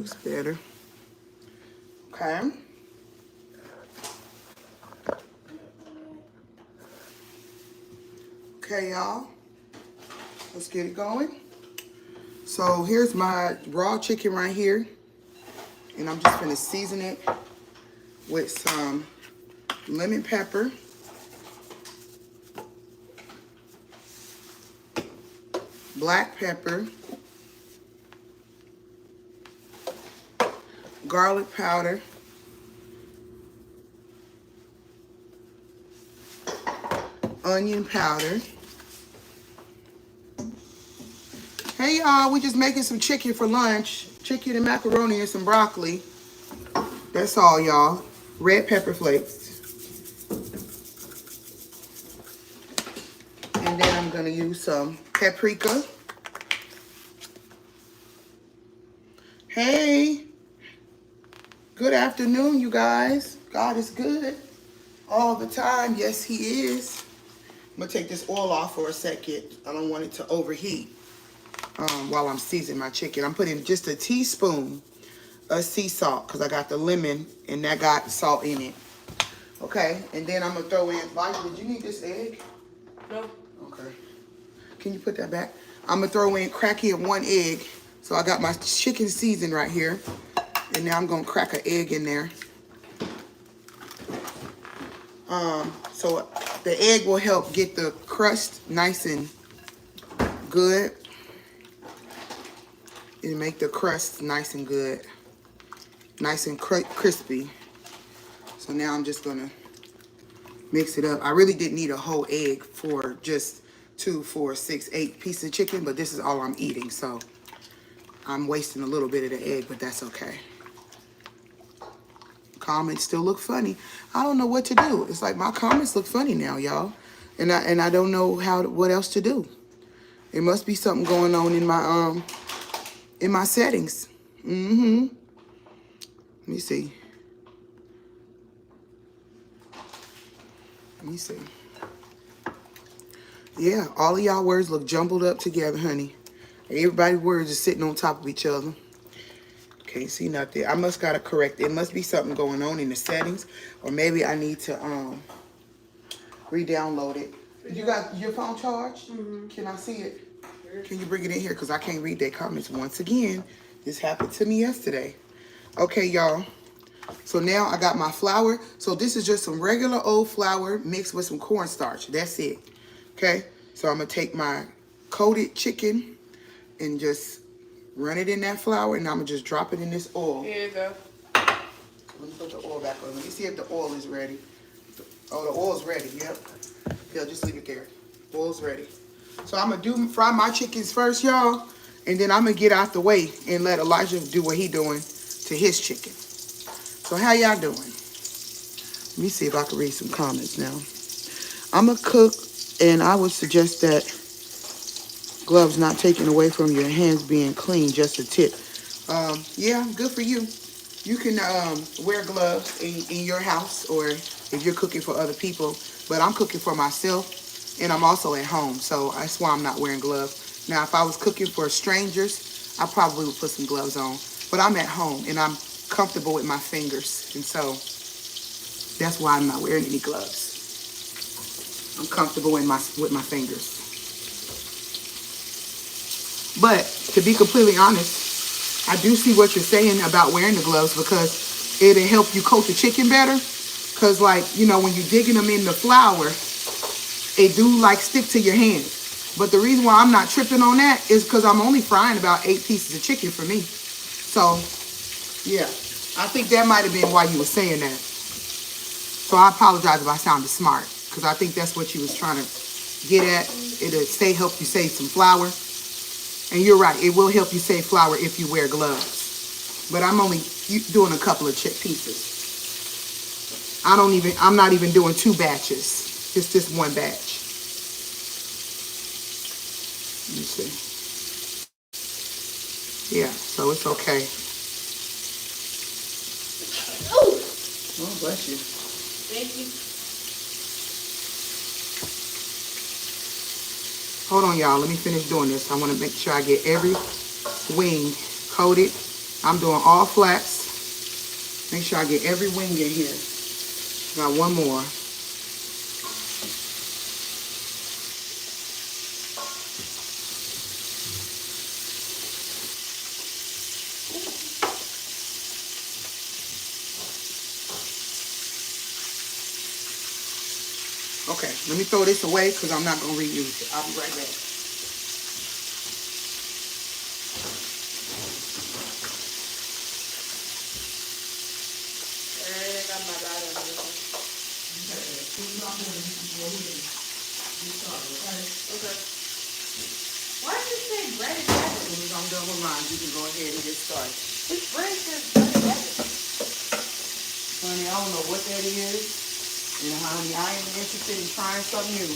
looks better. Okay. Okay, y'all. Let's get it going. So here's my raw chicken right here. And I'm just gonna season it with some lemon pepper, black pepper, garlic powder, onion powder. Hey y'all, we just making some chicken for lunch. Chicken and macaroni and some broccoli. That's all, y'all. Red pepper flakes. And then I'm gonna use some paprika. Hey, good afternoon, you guys. God is good all the time. Yes, he is. I'm gonna take this oil off for a second. I don't want it to overheat while I'm seasoning my chicken. I'm putting just a teaspoon of sea salt because I got the lemon and that got salt in it. Okay, and then I'm gonna throw in, Vanya, did you need this egg? No. Okay. Can you put that back? I'm gonna throw in, crack in 1 egg. So I got my chicken seasoned right here. And now I'm gonna crack an egg in there. So the egg will help get the crust nice and good. It'll make the crust nice and good. Nice and crispy. So now I'm just gonna mix it up. I really didn't need a whole egg for just 2, 4, 6, 8 pieces of chicken, but this is all I'm eating, so I'm wasting a little bit of the egg, but that's okay. Comments still look funny. I don't know what to do. It's like my comments look funny now, y'all, and I don't know what else to do. It must be something going on in my settings. Let me see. Let me see. Yeah, all of y'all words look jumbled up together, honey. Everybody's words are sitting on top of each other. Can't see nothing. I must gotta correct it. It must be something going on in the settings, or maybe I need to re-download it. You got your phone charged? Can I see it? Can you bring it in here? Because I can't read their comments once again. This happened to me yesterday. Okay, y'all. So now I got my flour. So this is just some regular old flour mixed with some cornstarch. That's it. Okay? So I'm going to take my coated chicken and just run it in that flour, and I'm going to just drop it in this oil. Here you go. Let me put the oil back on. Let me see if the oil is ready. Oh, the oil's ready. Yep. Yeah, just leave it there. Oil's ready. So I'm going to fry my chickens first, y'all, and then I'm going to get out the way and let Elijah do what he doing to his chicken. So how y'all doing? Let me see if I can read some comments now. I'm going to cook, and I would suggest that gloves not taken away from your hands being clean, just a tip. Yeah, good for you. You can wear gloves in your house, or if you're cooking for other people, but I'm cooking for myself, and I'm also at home, so that's why I'm not wearing gloves. Now, if I was cooking for strangers, I probably would put some gloves on, but I'm at home, and I'm comfortable with my fingers, and so that's why I'm not wearing any gloves. I'm comfortable with my fingers. But to be completely honest, I do see what you're saying about wearing the gloves, because it'll help you coat the chicken better. Because, like, you know, when you're digging them in the flour, it do, like, stick to your hand. But the reason why I'm not tripping on that is because I'm only frying about 8 pieces of chicken for me. So, yeah, I think that might have been why you were saying that. So I apologize if I sounded smart, because I think that's what you was trying to get at. It'll help you save some flour. And you're right, it will help you save flour if you wear gloves. But I'm only doing a couple of pieces. I'm not even doing 2 batches. Just this 1 batch. Let me see. Yeah, so it's okay. Oh, bless you. Thank you. Hold on, y'all. Let me finish doing this. I want to make sure I get every wing coated I'm doing all flats. Make sure I get every wing in here. Got one more. Okay, let me throw this away because I'm not going to reuse it. I'll be right back. Okay. Why did you say bread and butter? As soon as I'm done with mine, you can go ahead and get started. Which bread says bread and butter? Honey, I don't know what that is. And honey, I am interested in trying something new.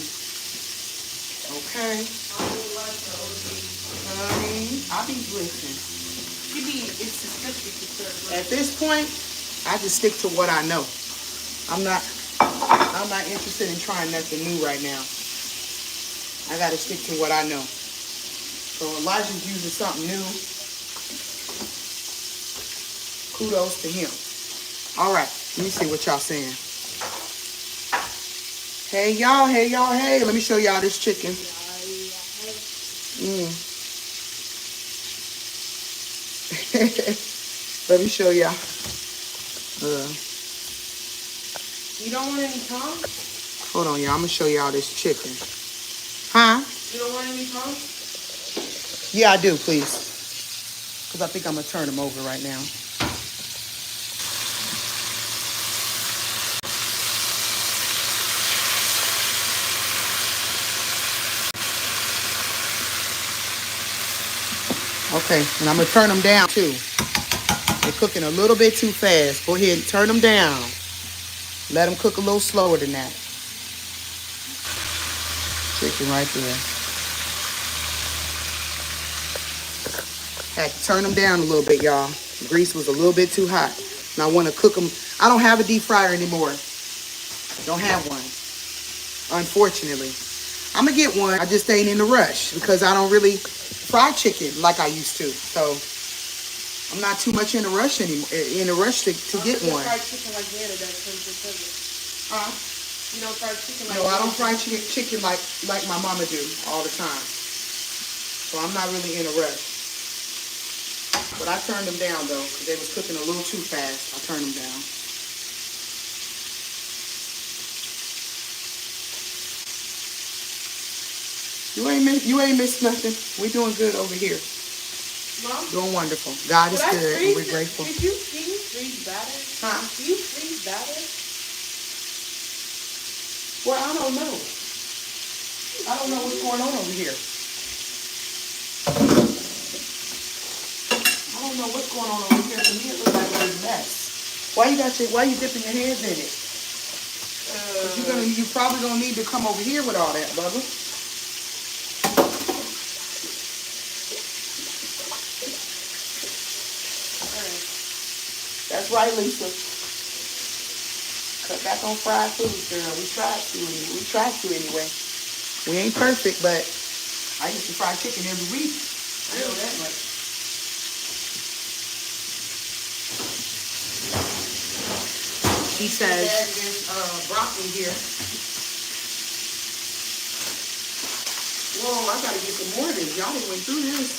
Okay. Honey, I be listening. It's suspicious to serve. At this point, I just stick to what I know. I'm not interested in trying nothing new right now. I gotta stick to what I know. So Elijah's using something new. Kudos to him. All right, let me see what y'all saying. Hey y'all, hey y'all, hey. Let me show y'all this chicken. Let me show y'all. You don't want any tongue? Hold on, y'all. I'm gonna show y'all this chicken. Huh? You don't want any tongue? Yeah, I do, please. Because I think I'm gonna turn them over right now. Okay, and I'm gonna turn them down too. They're cooking a little bit too fast. Go ahead and turn them down. Let them cook a little slower than that. Chicken right there. Had to turn them down a little bit, y'all. The grease was a little bit too hot. And I want to cook them. I don't have a deep fryer anymore. Don't have one, unfortunately. I'm going to get one. I just ain't in a rush because I don't really fry chicken like I used to. So I'm not too much in a rush anymore. In a rush to get one. Fried chicken like the other day. Huh? You don't fry chicken like No, I don't fry chicken like my mama do all the time. So I'm not really in a rush. But I turned them down though, because they was cooking a little too fast. I turned them down. You ain't missed nothing. We're doing good over here. Mom? Doing wonderful. God is good and we're grateful. Can you freeze batter? Huh? Do you freeze batter? Well, I don't know. I don't know what's going on over here. I don't know what's going on over here. To me, it looks like a mess. Why you dipping your hands in it? You probably gonna need to come over here with all that, Bubba. That's right, Lisa. Cut back on fried foods, girl. We tried to anyway. We ain't perfect, but I used to fry chicken every week. I know that much. He says, there's broccoli here. Whoa, I gotta get some more of this. Y'all done went through this.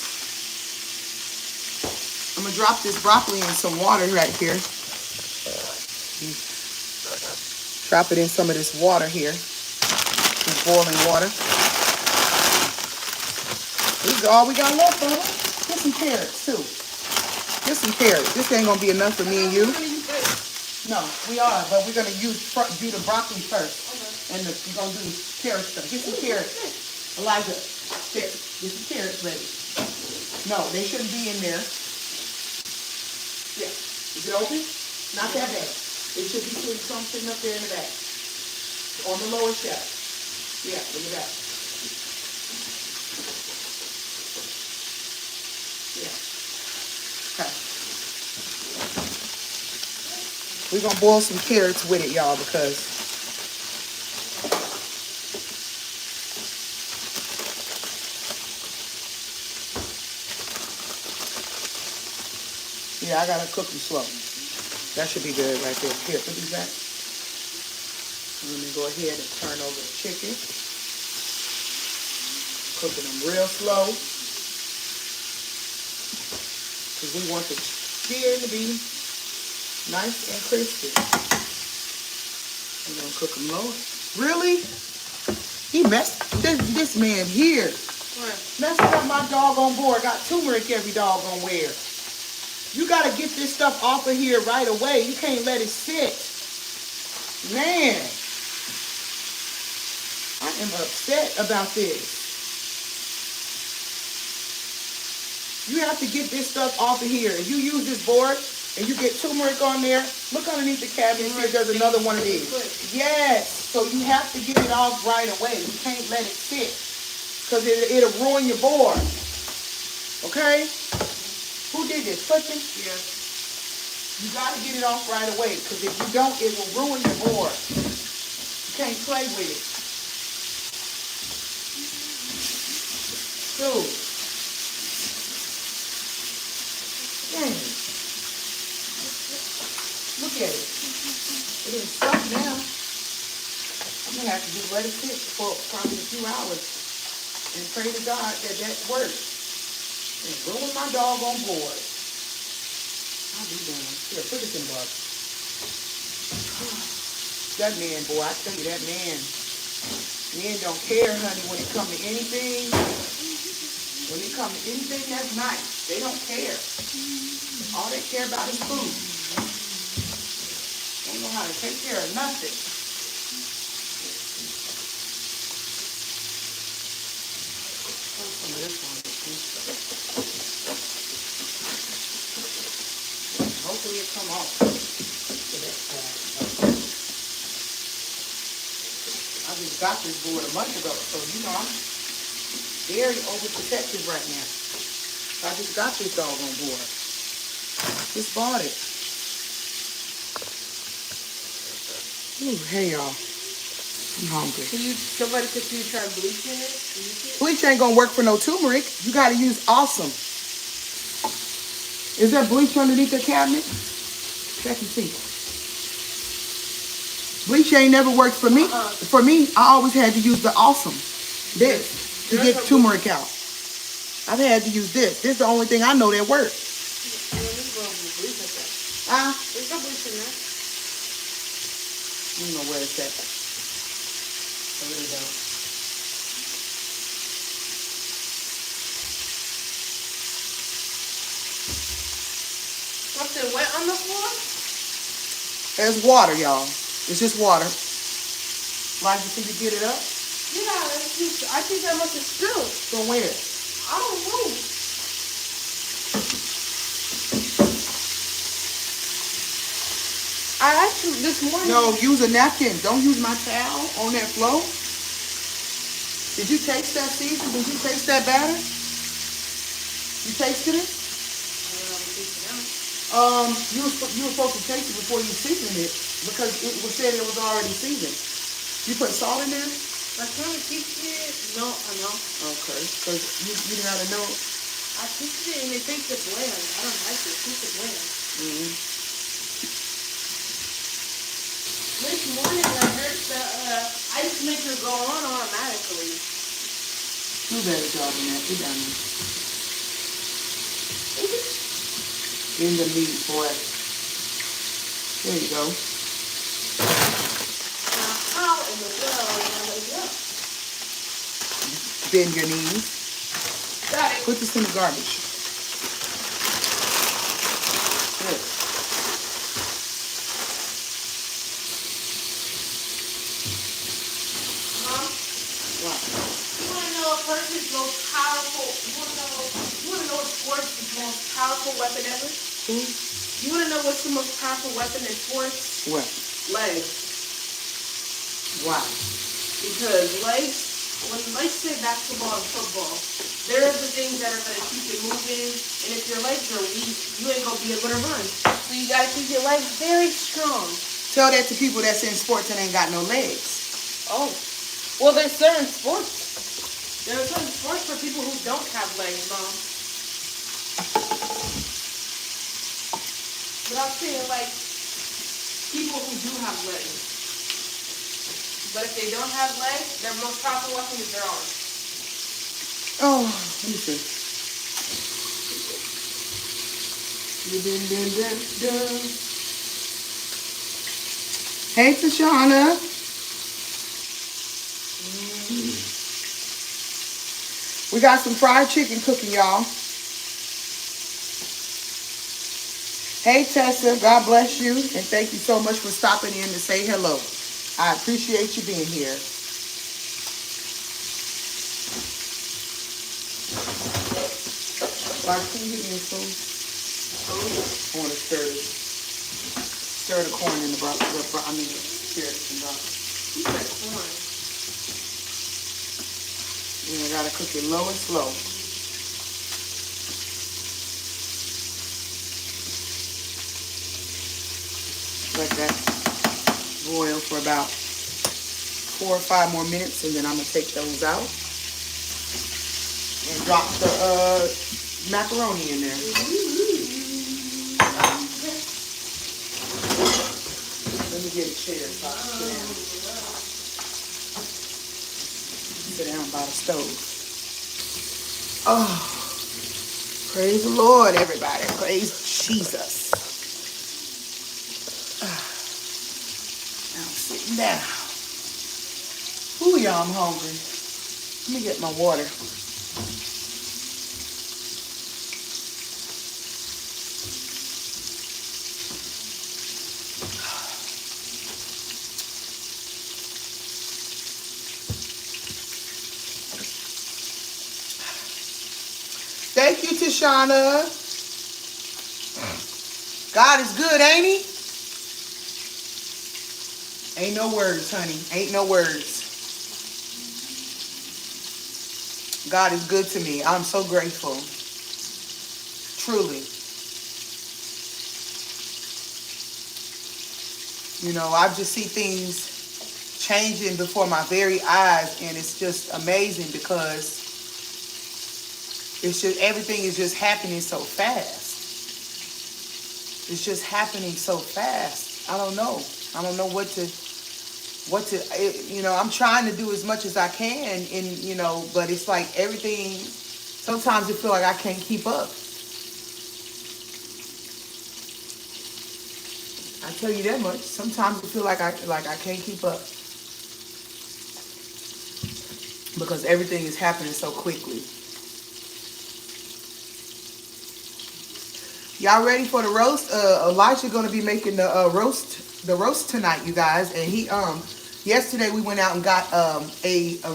I'm gonna drop this broccoli in some water right here. Drop it in some of this water here. This boiling water. This is all we got left, huh? Get some carrots too. Get some carrots. This ain't gonna be enough for me and you. No, we are, but we're gonna do the broccoli first. Okay. And we're gonna do the carrots first. Get some carrots. Elijah, get some carrots ready. No, they shouldn't be in there. Yeah. Is it open? Not that bad. It should be something up there in the back. On the lower shelf. Yeah, in the back. Yeah. Okay. We're going to boil some carrots with it, y'all, because Yeah, I gotta cook them slow. That should be good right there. Here, put these back. Let me go ahead and turn over the chicken. Cooking them real slow. Because we want the skin to be nice and crispy. We're gonna cook them low. Really? He messed this man here. What? Messing up my doggone board. Got turmeric every doggone where. You gotta get this stuff off of here right away. You can't let it sit. Man. I am upset about this. You have to get this stuff off of here. If you use this board and you get turmeric on there, look underneath the cabinet and see if there's another one of these. Yes. So you have to get it off right away. You can't let it sit. Because it'll ruin your board. Okay? Who did this? Clifton? Yeah. You got to get it off right away. Because if you don't, it will ruin your board. You can't play with it. Dude. Dang. Look at it. It is stuck now. I'm going to have to just let it sit for probably a few hours. And pray to God that works. And ruin my doggone board. I'll be doing. Here, put this in the box. That man, boy, I tell you, that man. Men don't care, honey, when it comes to anything. When it comes to anything that's nice, they don't care. All they care about is food. Don't know how to take care of nothing. Some of this one. Hopefully it come off. I just got this board a month ago, so you know I'm very overprotective right now. I just got this doggone board. Just bought it. Ooh, hey y'all. I'm hungry. Somebody said you try bleaching it? Bleach ain't gonna work for no turmeric. You gotta use Awesome. Is there bleach underneath the cabinet? Check and see. Bleach ain't never worked for me. For me, I always had to use the Awesome. This, to get turmeric out. I've had to use this. This is the only thing I know that works. There's no bleach in there. I don't know where it's at. I really don't. Something wet on the floor? There's water, y'all. It's just water. Like, you think you get it up? Yeah, it's just, I think that must have spilled. From where? I don't know. I actually, this morning. No, use a napkin. Don't use my towel on that floor. Did you taste that season? Did you taste that batter? You tasted it? You were supposed to taste it before you seasoned it because it was said it was already seasoned. You put salt in there? I kind of tasted it. No, I know. Okay, because you gotta know. I tasted it and it tasted bland. I don't like it. It tasted bland. This morning I heard the ice maker go on automatically. Do better job than that. Get down there. In the meat, boy. There you go. Now, how in the world am I going to go? Bend your knees. Got it. Put this in the garbage. Good. What? You want to know a person's most powerful, you want to know what sports is the most powerful weapon ever? You want to know what's the most powerful weapon in sports? What? Legs. Why? Because legs, when legs say basketball and football, they're the things that are going to keep you moving. And if your legs are weak, you ain't going to be able to run. So you got to keep your legs very strong. Tell that to people that's in sports and ain't got no legs. Oh. Well, there's certain sports. There are certain sports for people who don't have legs, Mom. But I'm saying, like, people who do have legs. But if they don't have legs, their most powerful weapon is their arms. Oh, let me see. Hey, Tashana. We got some fried chicken cooking, y'all. Hey, Tessa. God bless you. And thank you so much for stopping in to say hello. I appreciate you being here. Can you give me a spoon? I want to stir the corn in the broth. I mean, carrots and broth. You said corn. And I gotta cook it low and slow. Let that boil for about 4 or 5 more minutes, and then I'm gonna take those out and drop the macaroni in there. Let me get a chair so I can sit down by the stove. Oh, praise the Lord, everybody. Praise Jesus. Now I'm sitting down. Ooh, y'all, I'm hungry. Let me get my water. Thank you, Tashana. God is good, ain't he? Ain't no words, honey. Ain't no words. God is good to me. I'm so grateful. Truly. You know, I just see things changing before my very eyes, and it's just amazing because it's just, everything is just happening so fast. It's just happening so fast. I don't know what to, you know, I'm trying to do as much as I can, and, you know, but it's like everything, sometimes it feels like I can't keep up. I tell you that much. Sometimes it feels like I can't keep up. Because everything is happening so quickly. Y'all ready for the roast? Elijah's gonna be making the roast tonight, you guys. And he yesterday we went out and got a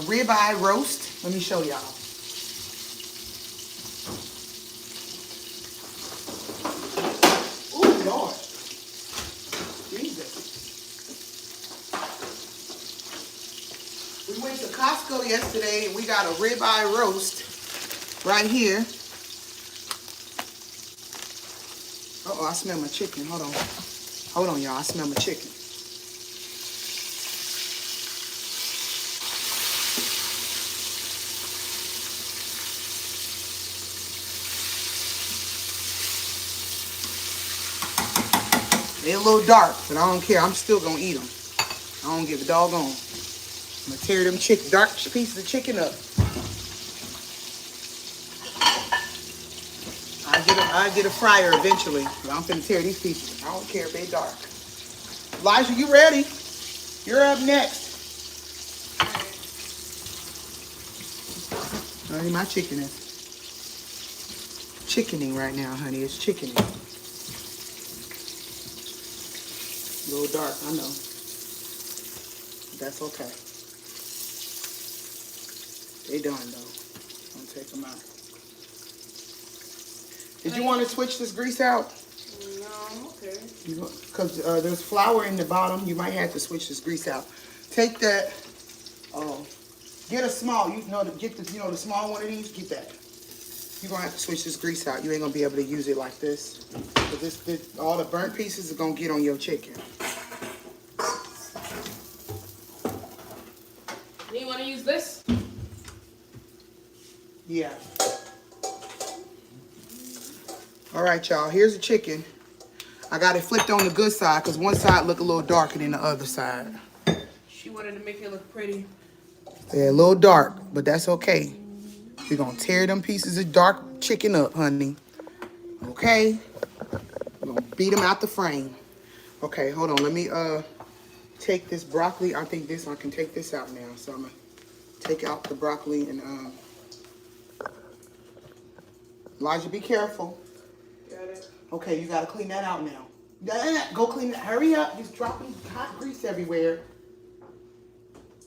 ribeye roast. Let me show y'all. Oh Lord, Jesus! We went to Costco yesterday and we got a ribeye roast right here. Uh-oh, I smell my chicken. Hold on. Hold on, y'all. I smell my chicken. They're a little dark, but I don't care. I'm still going to eat them. I don't give a doggone. I'm going to tear them dark pieces of chicken up. I get a fryer eventually, but I'm finna tear these pieces. I don't care if they dark. Elijah, you ready? You're up next. Honey, my chicken is chickening right now, honey. It's chickening. A little dark, I know. That's okay. They done though. I'll take them out. Did you want to switch this grease out? No, I'm okay. Because there's flour in the bottom. You might have to switch this grease out. Take that. Get a small. Get the the small one of these. Get that. You're gonna have to switch this grease out. You ain't gonna be able to use it like this. Because all the burnt pieces are gonna get on your chicken. Do you want to use this? Yeah. All right, y'all. Here's the chicken. I got it flipped on the good side because one side look a little darker than the other side. She wanted to make it look pretty. They're a little dark, but that's okay. We're gonna tear them pieces of dark chicken up, honey. Okay? We're gonna beat them out the frame. Okay, hold on. Let me take this broccoli. I think I can take this out now. So I'm gonna take out the broccoli and Elijah, be careful. Got it. Okay, you gotta clean that out now. Go clean it. Hurry up. Just dropping hot grease everywhere.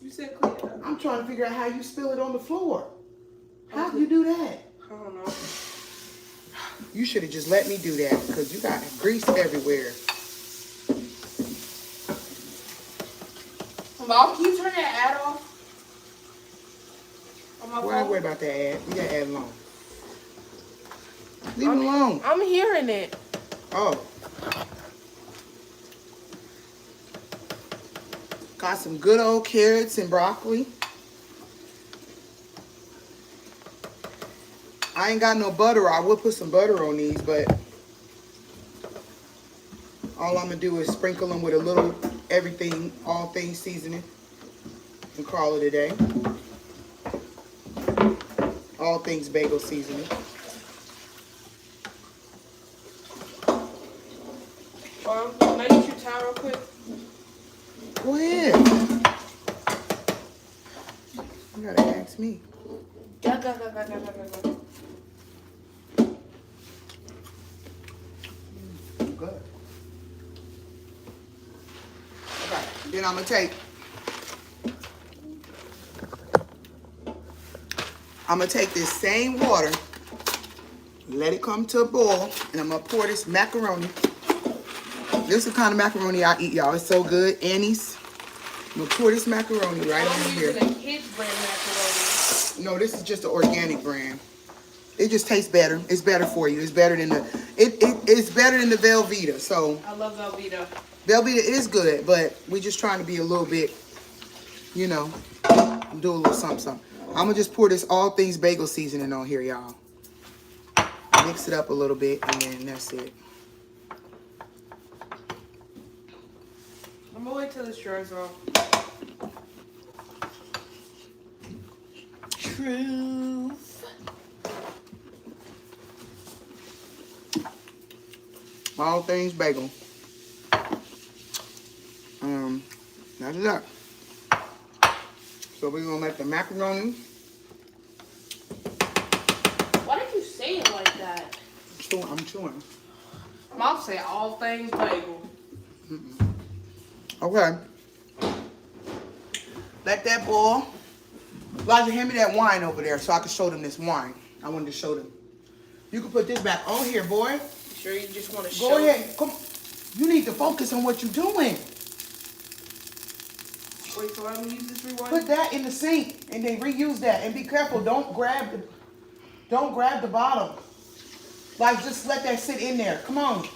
You said clean it up. I'm trying to figure out how you spill it on the floor. How do you do that? I don't know. You should have just let me do that because you got grease everywhere. Mom, can you turn that ad off? On my Why phone? worry about that ad? You got ad alone. Leave it alone. I'm hearing it. Oh. Got some good old carrots and broccoli. I ain't got no butter. I will put some butter on these, but all I'm gonna do is sprinkle them with a little everything, all things seasoning, and call it a day. All things bagel seasoning. Can I get your towel real quick? Go ahead. You gotta ask me. Go. Good. Okay, then I'm gonna take this same water, let it come to a boil, and I'm gonna pour this macaroni. This is the kind of macaroni I eat, y'all. It's so good. Annie's. I'm gonna pour this macaroni right on here. I'm using a kids brand macaroni. No, this is just an organic brand. It just tastes better. It's better for you. It's better than it's better than the Velveeta. So I love Velveeta. Velveeta is good, but we just trying to be a little bit, you know, do a little something, something. I'm gonna just pour this all things bagel seasoning on here, y'all. Mix it up a little bit, and then that's it. I'm gonna wait till this dries off. Truth. All things bagel. That's it up. So we're gonna let the macaroni. Why did you say it like that? I'm chewing. Mom say all things bagel. Okay. Let that boil. Elijah, hand me that wine over there so I can show them this wine. I wanted to show them. You can put this back on here, boy. You sure you just want to show? Go ahead. Come. You need to focus on what you're doing. Wait, so I'm gonna use this rewind? Put that in the sink and then reuse that. And be careful. Don't grab the bottom. Like, just let that sit in there. Come on.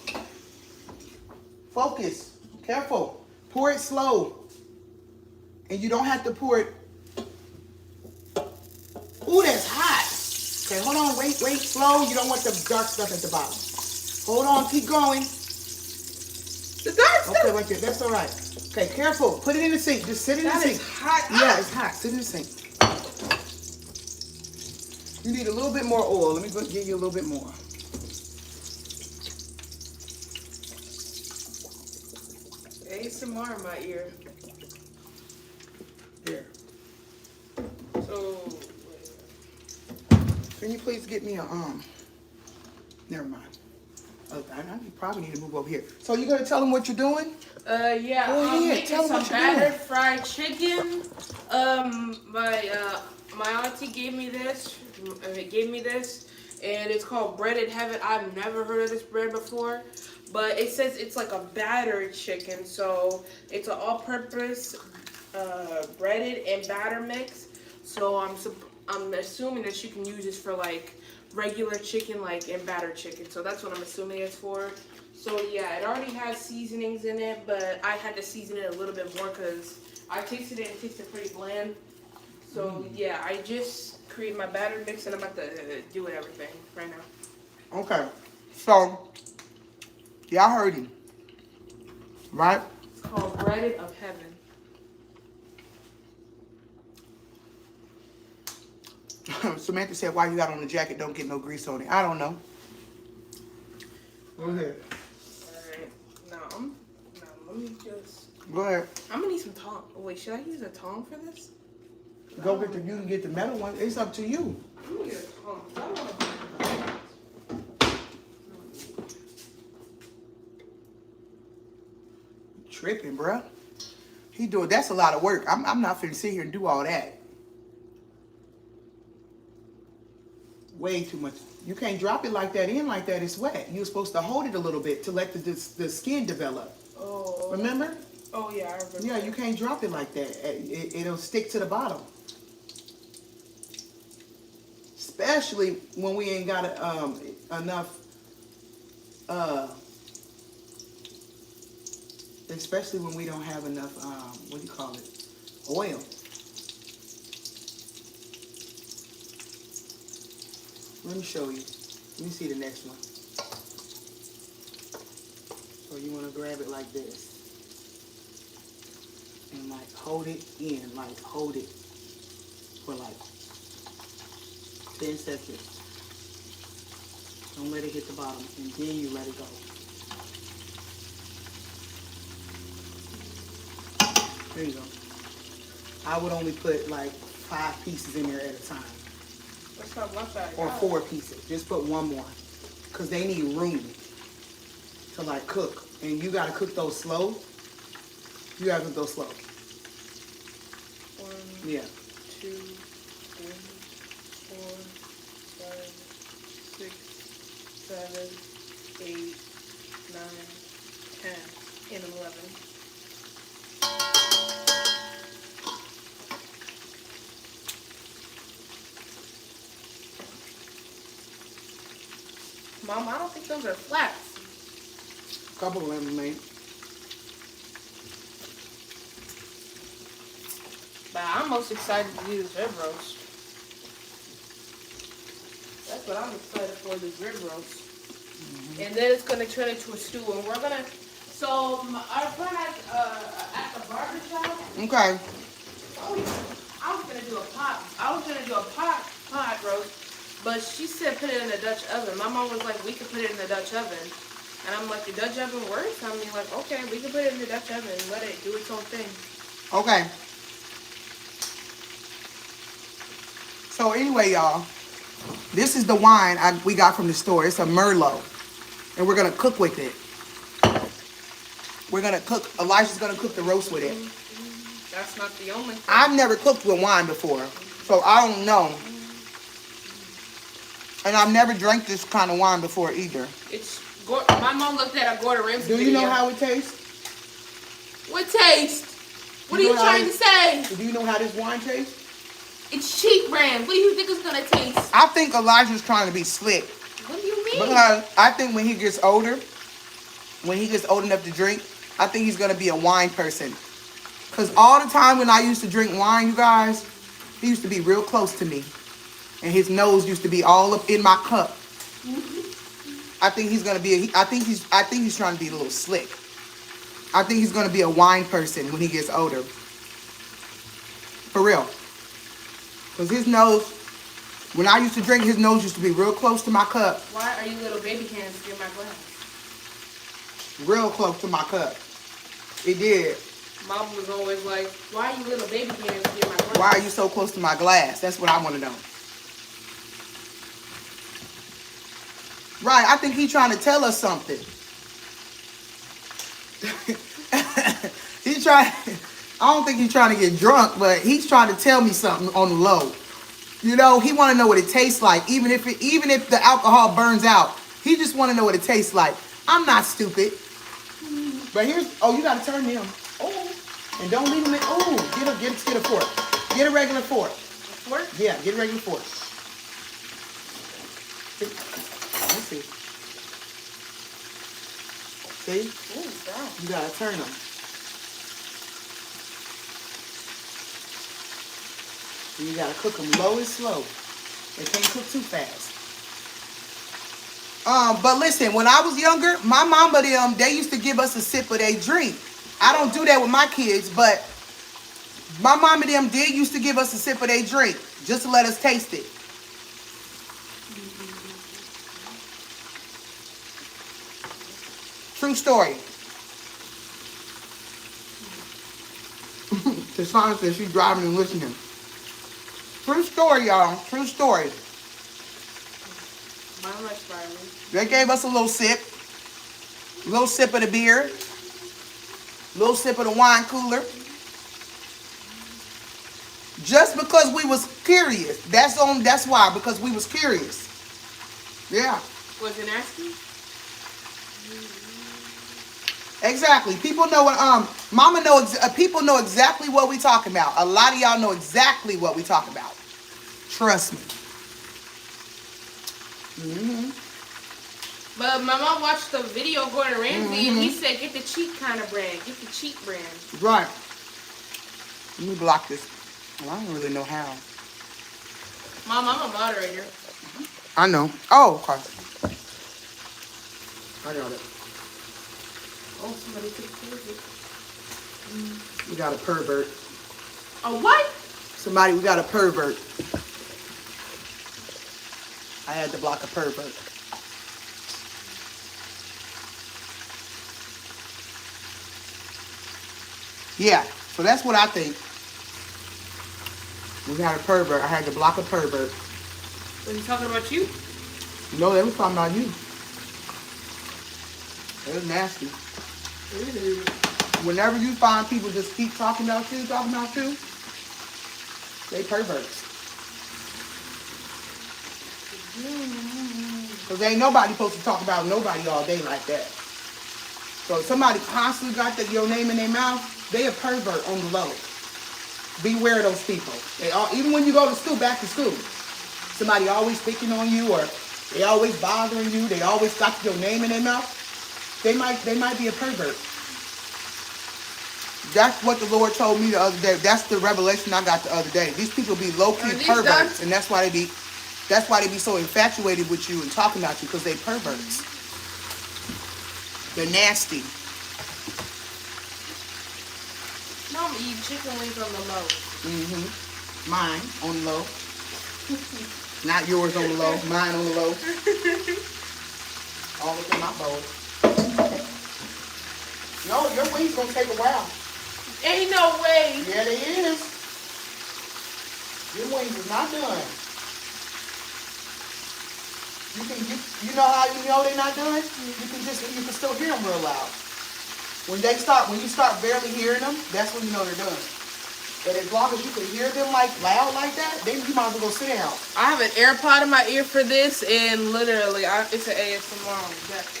Focus. Careful. Pour it slow. And you don't have to pour it. Ooh, that's hot. Okay, hold on. Wait. Slow. You don't want the dark stuff at the bottom. Hold on. Keep going. The dark stuff? Okay, right there. That's all right. Okay, careful. Put it in the sink. Just sit in the sink. That is hot. Yeah, it's hot. Sit in the sink. You need a little bit more oil. Let me give you a little bit more. ASMR in my ear. Here. So, Can you please get me a never mind. I probably need to move over here. So you gonna tell them what you're doing? yeah, Go I'm ahead, making tell 'em some what you're battered doing. fried chicken. My auntie gave me this. And it's called Breaded Heaven. I've never heard of this bread before, but it says it's like a battered chicken. So it's an all-purpose breaded and batter mix. So I'm assuming that you can use this for like regular chicken, like and battered chicken. So that's what I'm assuming it's for. So yeah, it already has seasonings in it, but I had to season it a little bit more because I tasted it and it tasted pretty bland. So yeah, I just created my batter mix and I'm about to do it everything right now. Okay. So y'all heard him. Right? It's called Bread of Heaven. Samantha said, why you got on the jacket, don't get no grease on it. I don't know. Go ahead. Alright. Now, let me just... Go ahead. I'm gonna need some tongs. Oh, wait, should I use a tong for this? Go get you can get the metal one. It's up to you. I'm gonna get a tong. I don't wanna... Tripping, bruh. He doing, that's a lot of work. I'm not finna sit here and do all that. Way too much. You can't drop it like that in like that. It's wet. You're supposed to hold it a little bit to let the skin develop. Oh. Remember? Oh, yeah, I remember. Yeah, you can't drop it like that. It'll stick to the bottom. Especially when we ain't got enough, especially when we don't have enough, what do you call it? Oil. Let me show you. Let me see the next one. So you want to grab it like this. And like hold it in, like hold it for like 10 seconds. Don't let it hit the bottom, and then you let it go. There you go. I would only put like 5 pieces in there at a time. That's not my bad. Or 4 pieces. Just put one more. Because they need room to like cook. And you got to cook those slow. You got to cook those slow. 1, Yeah. 2, 3, 4, 5, 6, 7, 8, 9, 10, and 11. Mom, I don't think those are flats. A couple of them, mate. But I'm most excited to do this rib roast. That's what I'm excited for, this rib roast. Mm-hmm. And then it's going to turn into a stew. And we're going to... So, our friend at the barber shop... Okay. I was going to do a pot roast. But she said put it in the Dutch oven. My mom was like, we could put it in the Dutch oven. And I'm like, the Dutch oven works? I mean, like, okay, we can put it in the Dutch oven and let it do its own thing. Okay. So anyway, y'all, this is the wine we got from the store. It's a Merlot. And we're going to cook with it. We're going to cook. Elijah's going to cook the roast with it. That's not the only thing. I've never cooked with wine before. So I don't know. And I've never drank this kind of wine before either. My mom looked at a Gordon Ramsay video. Do you know how it tastes? What taste? What are you trying to say? Do you know how this wine tastes? It's cheap brand. What do you think it's going to taste? I think Elijah's trying to be slick. What do you mean? Because I think when he gets older, when he gets old enough to drink, I think he's going to be a wine person. Because all the time when I used to drink wine, you guys, he used to be real close to me. And his nose used to be all up in my cup. I think he's gonna be. I think he's trying to be a little slick. I think he's gonna be a wine person when he gets older. For real. Cause his nose, when I used to drink, his nose used to be real close to my cup. Why are you little baby hands in my glass? Real close to my cup. It did. Mom was always like, "Why are you little baby hands in my glass? Why are you so close to my glass?" That's what I want to know. Right, I think he's trying to tell us something. I don't think he's trying to get drunk, but he's trying to tell me something on the low. You know, he want to know what it tastes like, even if the alcohol burns out. He just want to know what it tastes like. I'm not stupid. But here's, oh, you got to turn him. Oh, and don't leave him in. Oh, get a fork. Get a regular fork. A fork? Yeah, get a regular fork. Let's see. See? Ooh, wow. You gotta turn them. You gotta cook them low and slow. They can't cook too fast. But listen, when I was younger, my mama them, they used to give us a sip of their drink. I don't do that with my kids, but my mama them did used to give us a sip of their drink just to let us taste it. True story. The song says she's driving and listening. True story, y'all. True story. Mine likes Riley. They gave us a little sip of the beer, little sip of the wine cooler. Just because we was curious. That's why, because we was curious. Yeah. Was it nasty? Exactly. People know what mama knows people know exactly what we talking about. A lot of y'all know exactly what we talking about. Trust me. But my mom watched the video of Gordon Ramsay and he said get the cheap kind of brand. Get the cheap brand. Right. Let me block this. Well, I don't really know how. Mom, I'm a moderator. I know. Oh, okay. I got it. Oh, somebody took it. We got a pervert. A what? We got a pervert. I had to block a pervert. Yeah, so that's what I think. We got a pervert. I had to block a pervert. Was he talking about you? No, they were talking about you. It was nasty. Whenever you find people just keep talking about you, they perverts. Because ain't nobody supposed to talk about nobody all day like that. So if somebody constantly got your name in their mouth, they a pervert on the low. Beware of those people. Even when you go to school, back to school, somebody always picking on you or they always bothering you, they always got your name in their mouth, they might be a pervert. That's what the Lord told me the other day. That's the revelation I got the other day. These people be low-key perverts, and that's why they be so infatuated with you and talking about you, because they perverts. They're nasty. Mom eat chicken wings on the low. Mine on the low. Not yours on the low. Mine on the low. All within my bowl. No, your wings gonna take a while. Ain't no way. Yeah, they is. Your wings is not done. You know how you know they're not done? You can still hear them real loud. When you start barely hearing them, that's when you know they're done. But as long as you can hear them like loud like that, then you might as well go sit down. I have an AirPod in my ear for this, and literally, it's an ASMR. Exactly.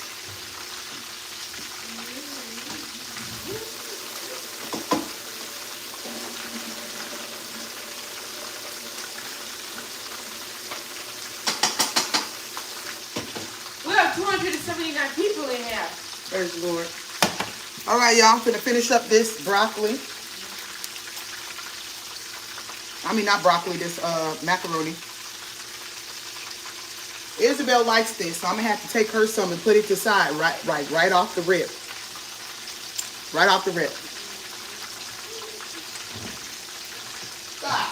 We have 279 people in here. Praise the Lord. All right, y'all. I'm finna finish up this broccoli. I mean, not broccoli, this macaroni. Isabel likes this, so I'm gonna have to take her some and put it to the side right off the rip. Right off the rip. Stop.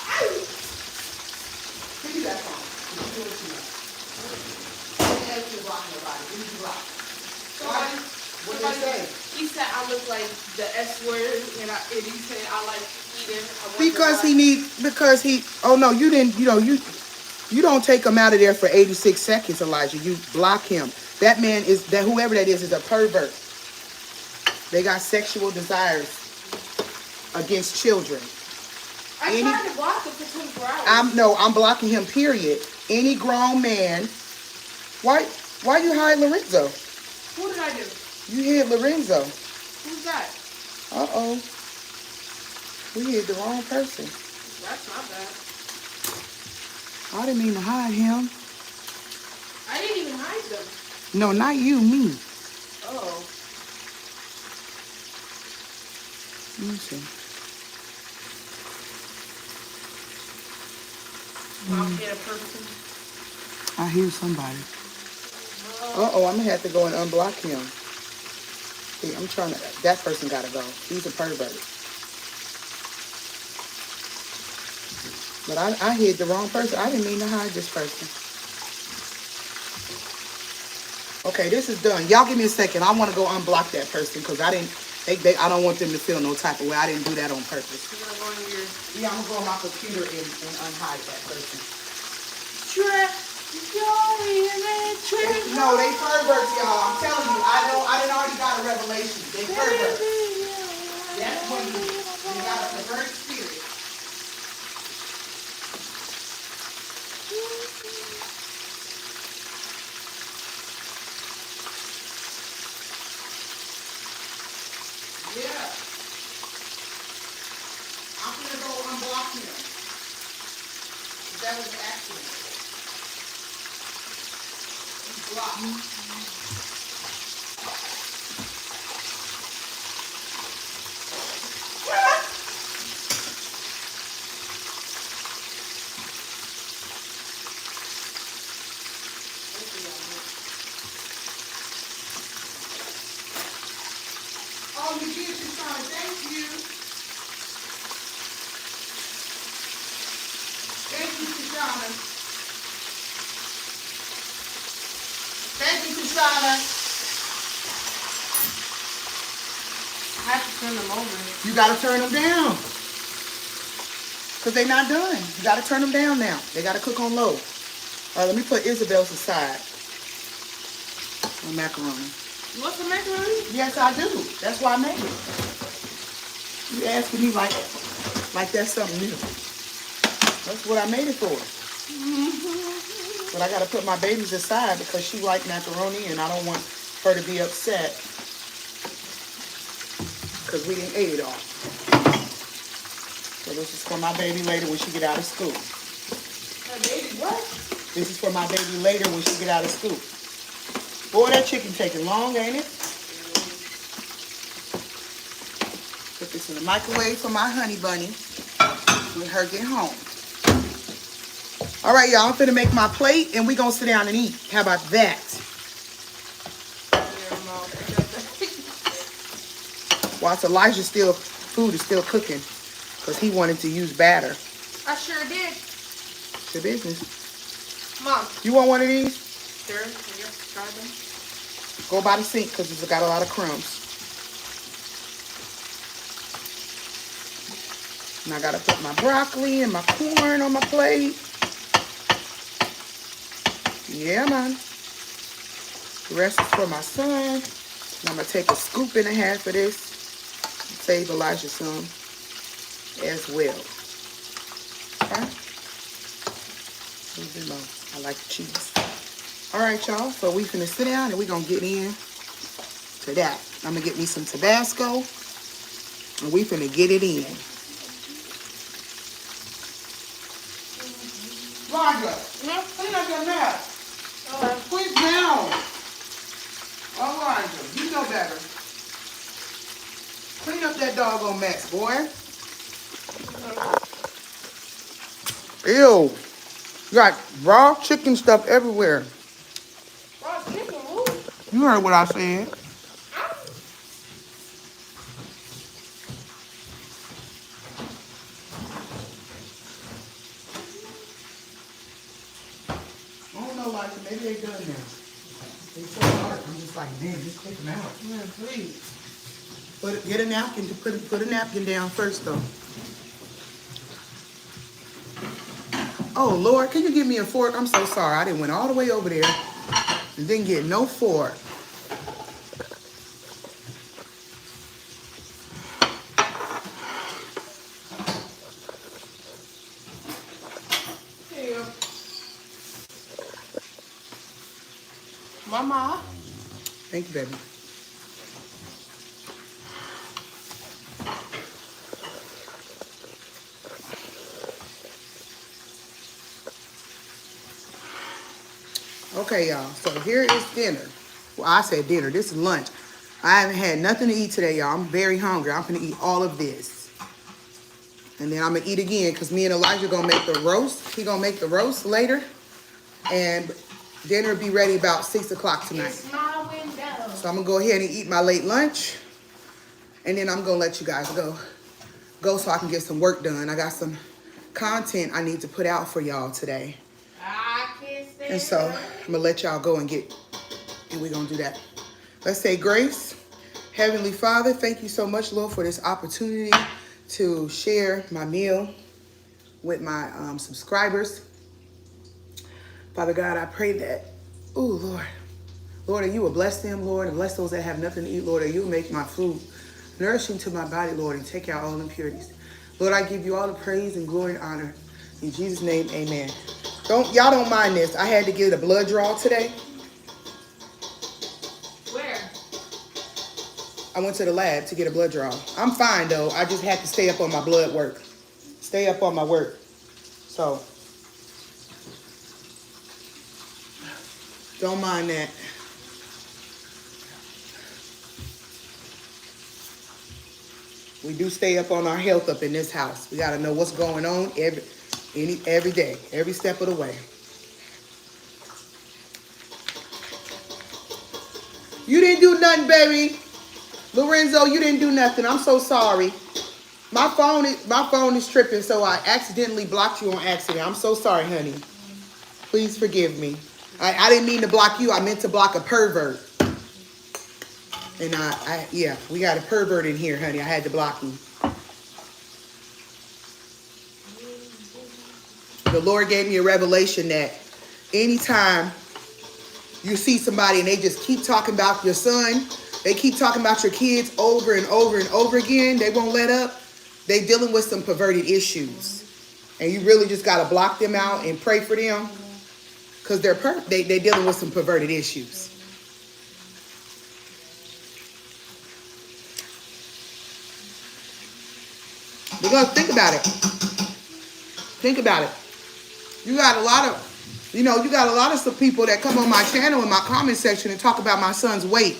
Give me that phone. Give it to me. Don't add your block in your body. Give me the block. What did they say? He said I look like the S word, and he said I like eating. You don't take him out of there for 86 seconds, Elijah. You block him. That man whoever that is a pervert. They got sexual desires against children. I tried to block him for 24 hours. I'm blocking him, period. Any grown man. Why you hide Lorenzo? What did I do? You hid Lorenzo. Who's that? Uh-oh. We hid the wrong person. That's not bad. I didn't mean to hide him. I didn't even hide them. No, not you, me. Oh. Let me see. Mom hit a person. I hear somebody. Oh, Uh-oh, I'm gonna have to go and unblock him. See, I'm trying to, that person gotta go. He's a pervert. But I hid the wrong person. I didn't mean to hide this person. Okay, this is done. Y'all give me a second. I want to go unblock that person because I didn't. I don't want them to feel no type of way. I didn't do that on purpose. You're gonna go in your... Yeah, I'm gonna go on my computer and unhide that person. No, they perverts, y'all. I'm telling you. I done already got a revelation. They perverts. That's when you got a perverted spirit. Yeah. I'm gonna go unblock him. That was an accident. He's blocked. Oh, you did, Shoshana. Thank you. Thank you, Shoshana. Thank you, Shoshana. I have to turn them over. You gotta turn them down. Because they're not done. You gotta turn them down now. They gotta cook on low. Let me put Isabel's aside. My macaroni. You want some macaroni? Yes, I do. That's why I made it. You asking me like that's something new. That's what I made it for. But I got to put my babies aside because she likes macaroni and I don't want her to be upset because we didn't eat it all. So this is for my baby later when she get out of school. My baby what? This is for my baby later when she get out of school. Boy, that chicken taking long, ain't it? Put this in the microwave for my honey bunny when her get home. All right, y'all, I'm finna make my plate and we gonna sit down and eat. How about that? Whilst Elijah's food is still cooking because he wanted to use batter. I sure did. It's your business. Mom. You want one of these? Sure. Try them. Go by the sink because it's got a lot of crumbs. And I gotta put my broccoli and my corn on my plate. Yeah, man. The rest is for my son. And I'm gonna take a scoop and a half of this. Save Elijah some as well. Okay? A little bit more. I like the cheese. All right, y'all. So we finna sit down and we gonna get in to that. I'm gonna get me some Tabasco and we finna get it in. Elijah, clean up your mess. Please down. Elijah, you know better. Clean up that doggone mess, boy. Ew. You got raw chicken stuff everywhere. Raw chicken, woo. You heard what I said. I don't know, like, maybe they done now. They so hard. I'm just like, man, just take them out. Man, please. Get a napkin to put a napkin down first, though. Oh, Lord, can you give me a fork? I'm so sorry. I didn't went all the way over there and didn't get no fork. Here you go. Mama. Thank you, baby. Okay, y'all. So here is dinner. Well, I said dinner. This is lunch. I haven't had nothing to eat today, y'all. I'm very hungry. I'm going to eat all of this. And then I'm going to eat again because me and Elijah going to make the roast. He going to make the roast later. And Dinner will be ready about 6 o'clock tonight. It's my window. So I'm going to go ahead and eat my late lunch. And then I'm going to let you guys go so I can get some work done. I got some content I need to put out for y'all today. I can't stay. And so I'm going to let y'all go and we're going to do that. Let's say grace. Heavenly Father, thank you so much, Lord, for this opportunity to share my meal with my subscribers. Father God, I pray that, Lord, that you will bless them, Lord, and bless those that have nothing to eat, Lord, that you will make my food nourishing to my body, Lord, and take out all impurities. Lord, I give you all the praise and glory and honor. In Jesus' name, amen. Y'all don't mind this. I had to get a blood draw today. Where? I went to the lab to get a blood draw. I'm fine, though. I just had to stay up on my blood work. Stay up on my work. So, don't mind that. We do stay up on our health up in this house. We got to know what's going on every day, every step of the way. You didn't do nothing, baby. Lorenzo, you didn't do nothing. I'm so sorry. My phone is tripping, so I accidentally blocked you on accident. I'm so sorry, honey. Please forgive me. I didn't mean to block you. I meant to block a pervert. And yeah, we got a pervert in here, honey. I had to block him. The Lord gave me a revelation that anytime you see somebody and they just keep talking about your son, they keep talking about your kids over and over and over again, they won't let up, they dealing with some perverted issues. And you really just got to block them out and pray for them because they're dealing with some perverted issues. Because think about it. Think about it. You got a lot of some people that come on my channel in my comment section and talk about my son's weight.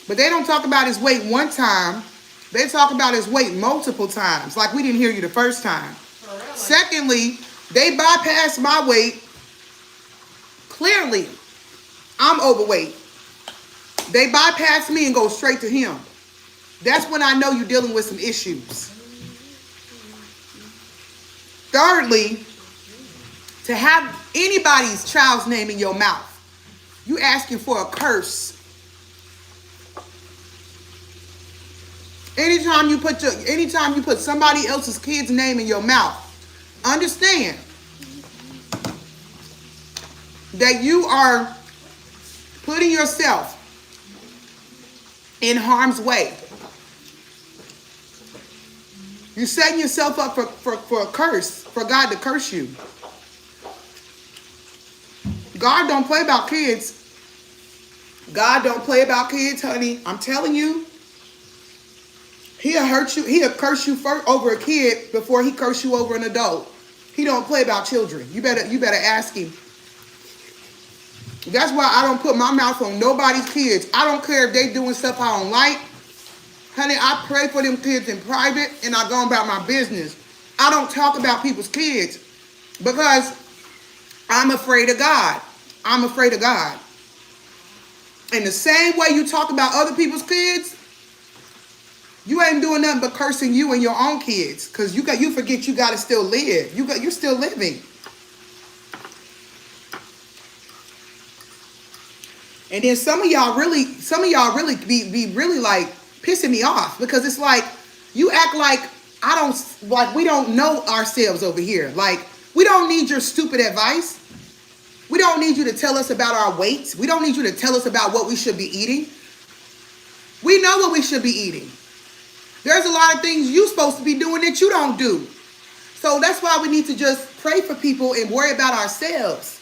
But they don't talk about his weight one time. They talk about his weight multiple times. Like we didn't hear you the first time. Really? Secondly, they bypass my weight. Clearly, I'm overweight. They bypass me and go straight to him. That's when I know you're dealing with some issues. Thirdly, to have anybody's child's name in your mouth, you asking for a curse. Anytime you put somebody else's kid's name in your mouth, understand that you are putting yourself in harm's way. You're setting yourself up for a curse, for God to curse you. God don't play about kids. God don't play about kids, honey. I'm telling you. He'll hurt you. He'll curse you first over a kid before he curse you over an adult. He don't play about children. You better ask him. That's why I don't put my mouth on nobody's kids. I don't care if they doing stuff I don't like. Honey, I pray for them kids in private and I go about my business. I don't talk about people's kids because I'm afraid of God. I'm afraid of God. In the same way you talk about other people's kids, you ain't doing nothing but cursing you and your own kids because you forget you got to still live. You're still living. And then some of y'all really be really like pissing me off because it's like you act like we don't know ourselves over here. Like we don't need your stupid advice. We don't need you to tell us about our weights. We don't need you to tell us about what we should be eating. We know what we should be eating. There's a lot of things you're supposed to be doing that you don't do. So that's why we need to just pray for people and worry about ourselves.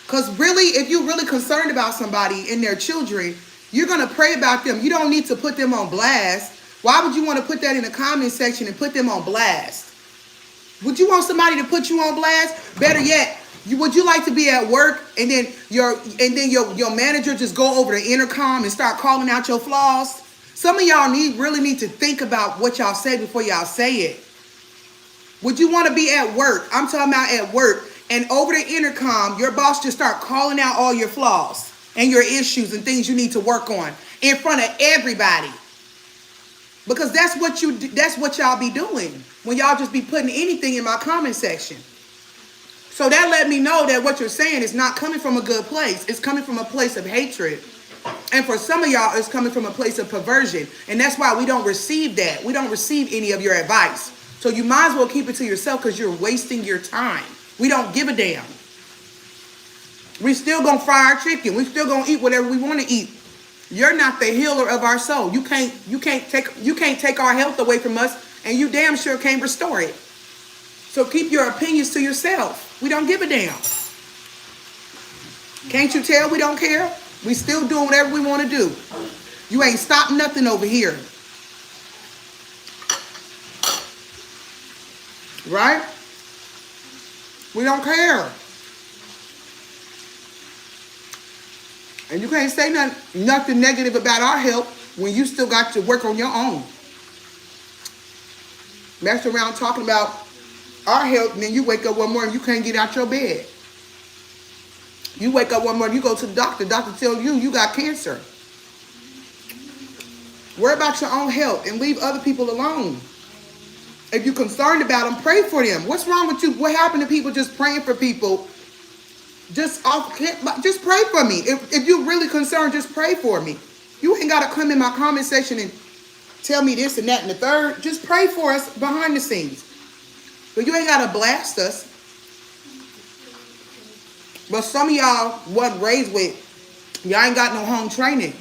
Because really, if you're really concerned about somebody and their children, you're going to pray about them. You don't need to put them on blast. Why would you want to put that in the comment section and put them on blast? Would you want somebody to put you on blast? Better yet, would you like to be at work and then your manager just go over the intercom and start calling out your flaws? Some of y'all really need to think about what y'all say before y'all say it. Would you want to be at work? I'm talking about at work. and over the intercom, your boss just start calling out all your flaws and your issues and things you need to work on in front of everybody. Because that's what y'all be doing when y'all just be putting anything in my comment section. So that let me know that what you're saying is not coming from a good place. It's coming from a place of hatred. And for some of y'all, it's coming from a place of perversion. And that's why we don't receive that. We don't receive any of your advice. So you might as well keep it to yourself because you're wasting your time. We don't give a damn. We still gonna fry our chicken. We still gonna eat whatever we want to eat. You're not the healer of our soul. You can't take our health away from us, and you damn sure can't restore it. So keep your opinions to yourself. We don't give a damn. Can't you tell we don't care? We still doing whatever we want to do. You ain't stopping nothing over here. Right? We don't care. And you can't say nothing negative about our health when you still got to work on your own. Mess around talking about our health, and then you wake up one morning, you can't get out your bed. You wake up one morning, you go to the doctor tells you got cancer. Worry about your own health and leave other people alone. If you're concerned about them, pray for them. What's wrong with you? What happened to people just praying for people? Just pray for me. If you're really concerned, just pray for me. You ain't got to come in my comment section and tell me this and that and the third. Just pray for us behind the scenes. But you ain't got to blast us. But some of y'all wasn't raised with, y'all ain't got no home training.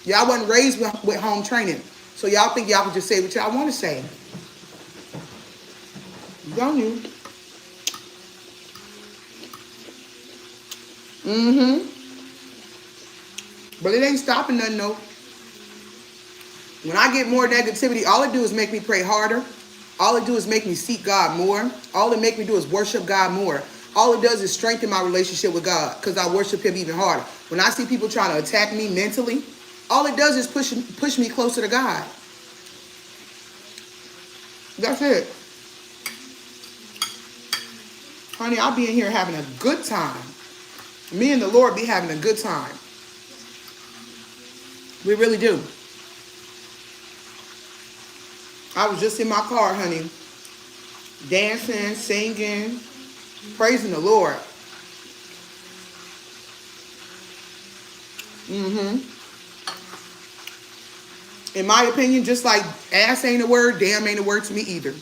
Y'all wasn't raised with home training. So y'all think y'all can just say what y'all want to say. Don't you? But it ain't stopping nothing, though. When I get more negativity, all it do is make me pray harder. All it do is make me seek God more. All it make me do is worship God more. All it does is strengthen my relationship with God because I worship him even harder. When I see people trying to attack me mentally, all it does is push me closer to God. That's it. Honey, I'll be in here having a good time. Me and the Lord be having a good time. We really do. I was just in my car, honey, dancing, singing, praising the Lord. In my opinion, just like ass ain't a word, damn ain't a word to me either.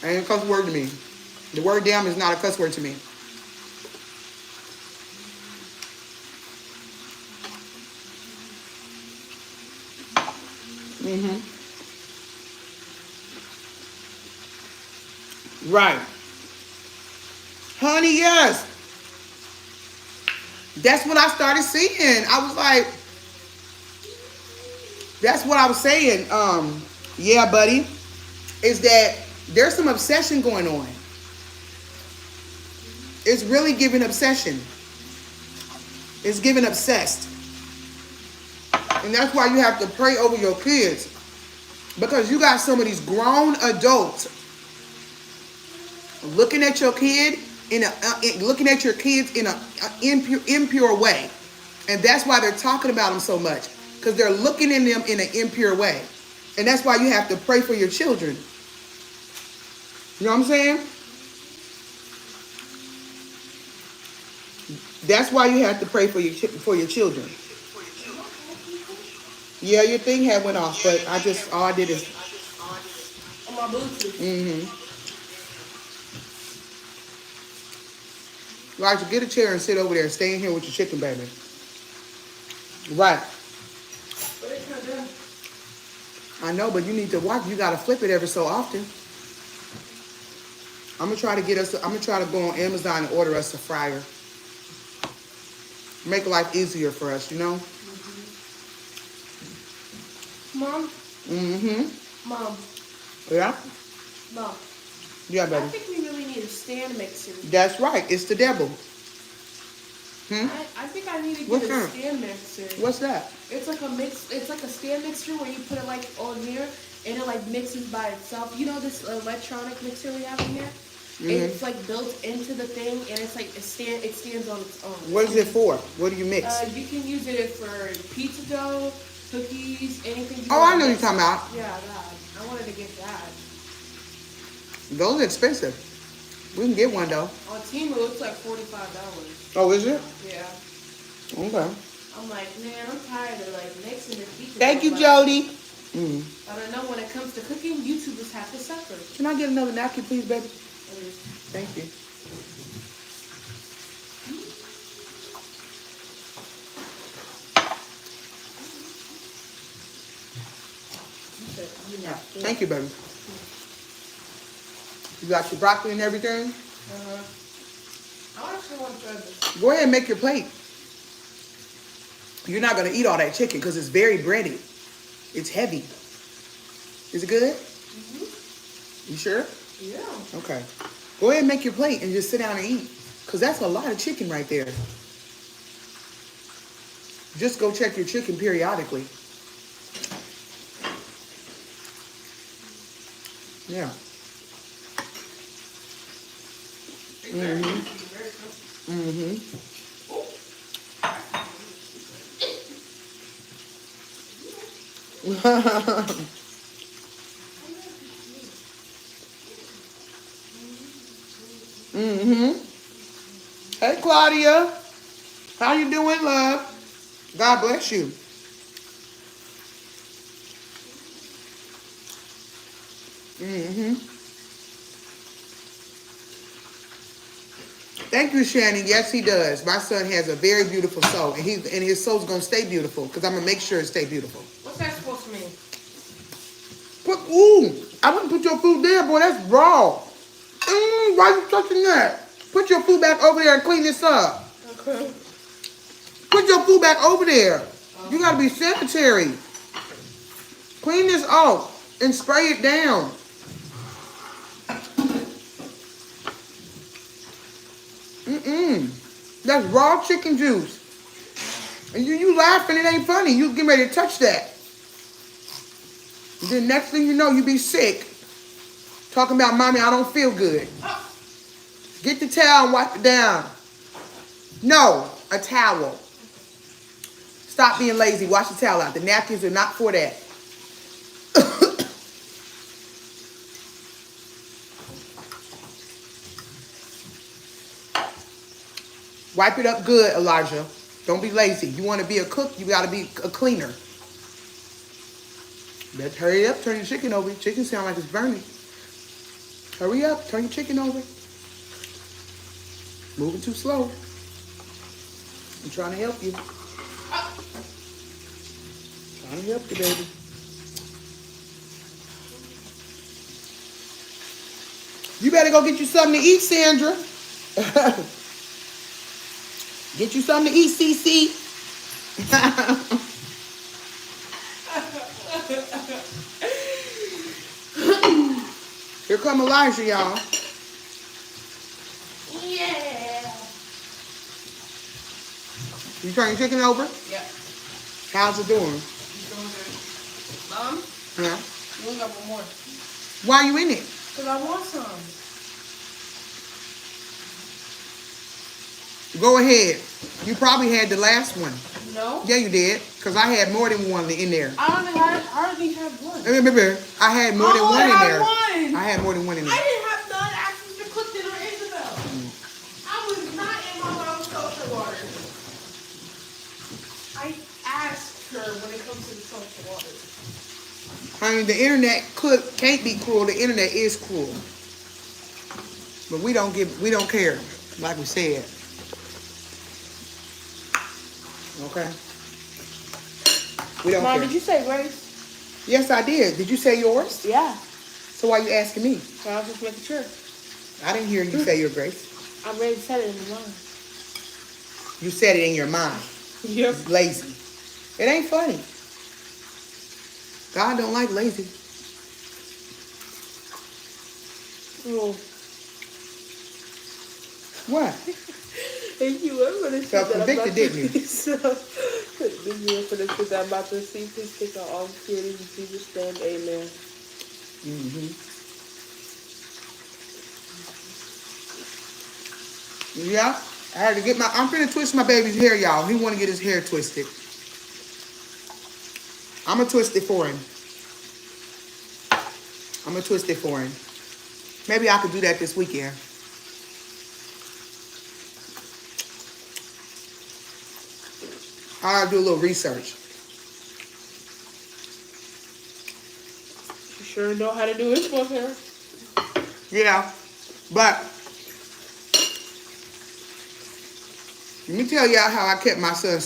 Ain't a cuss word to me. The word damn is not a cuss word to me. Right. Honey, yes. That's what I started seeing. I was like, that's what I was saying. Yeah, buddy. Is that there's some obsession going on. It's really giving obsession. It's giving obsessed. And that's why you have to pray over your kids. Because you got some of these grown adults looking at your kid in an impure way. And that's why they're talking about them so much. Because they're looking in them in an impure way. And that's why you have to pray for your children. You know what I'm saying? That's why you have to pray for your children. Yeah, your thing had went off, but all I did is. On my Bluetooth. Right, get a chair and sit over there and stay in here with your chicken, baby. Right. But it's not done. I know, but you need to watch. You gotta flip it every so often. I'm gonna try to go on Amazon and order us a fryer. Make life easier for us, you know? Mom? Mom. Yeah? Mom. Yeah, baby. I think we really need a stand mixer. That's right. It's the devil. I think I need to What's get a that? stand mixer. What's that? It's like a mix. It's like a stand mixer where you put it like on here and it like mixes by itself. You know this electronic mixer we have in here? It's like built into the thing and it's like it stands on its own. What is it for? What do you mix? You can use it for pizza dough, cookies, anything. Oh, I know you're talking about. Yeah, that. I wanted to get that. Those are expensive. We can get one though. On Temu, it's like $45. Oh, is it? Yeah. Okay. I'm like, man, I'm tired of like mixing the pizza. Thank you, dough, Jody. I don't know, when it comes to cooking, YouTubers have to suffer. Can I get another napkin, please, baby? Thank you. Thank you, baby. You got your broccoli and everything? I actually want to try this. Go ahead and make your plate. You're not going to eat all that chicken because it's very bready. It's heavy. Is it good? You sure? Yeah. Okay. Go ahead and make your plate and just sit down and eat. Because that's a lot of chicken right there. Just go check your chicken periodically. Yeah. Hey, Claudia. How you doing, love? God bless you. Thank you, Shannon. Yes, he does. My son has a very beautiful soul, and his soul's gonna stay beautiful because I'm gonna make sure it stay beautiful. What's that supposed to mean? I wouldn't put your food there, boy. That's raw. Why you touching that? Put your food back over there and clean this up. Okay. Put your food back over there. You gotta be sanitary. Clean this off and spray it down. That's raw chicken juice. And you laughing, it ain't funny. You getting ready to touch that. And then next thing you know, you be sick. Talking about, mommy, I don't feel good. Get the towel and wipe it down. No, a towel. Stop being lazy. Wash the towel out. The napkins are not for that. Wipe it up good, Elijah. Don't be lazy. You want to be a cook, you got to be a cleaner. Better hurry up, turn your chicken over. Chicken sound like it's burning. Hurry up, turn your chicken over. Moving too slow. I'm trying to help you. Trying to help you, baby. You better go get you something to eat, Sandra. Get you something to eat, CC. Here come Elijah, y'all. Yeah. You turn your chicken over? Yeah. How's it doing? He's doing good. Mom? Yeah. You only got one more. Why are you in it? Because I want some. Go ahead. You probably had the last one. No. Yeah, you did. Because I had more than one in there. I hardly have one. Remember, I had more than one in there. One. I had more than one in there. I didn't have none access to Clifton or Isabel. I was not in my mom's social water. I asked her when it comes to the social water. I mean, the internet can't be cruel. The internet is cruel. But we don't care, like we said. Okay? We don't Mom, care. did you say grace? Yes, I did. Did you say yours? Yeah. So why you asking me? I was just making sure. I didn't hear you say your grace. I already said it in the line. You said it in your mind. Yep. It's lazy. It ain't funny. God don't like lazy. Oh. What? Thank you. I'm gonna Felt convicted, didn't you? Thank you for the shit that I'm about to see. Please take out all feelings in Jesus' name. Amen. Yeah. I had to get I'm finna twist my baby's hair, y'all. He want to get his hair twisted. I'm gonna twist it for him. Maybe I could do that this weekend. I'll do a little research. You sure know how to do it, both hair. Yeah, but let me tell y'all how I kept my son.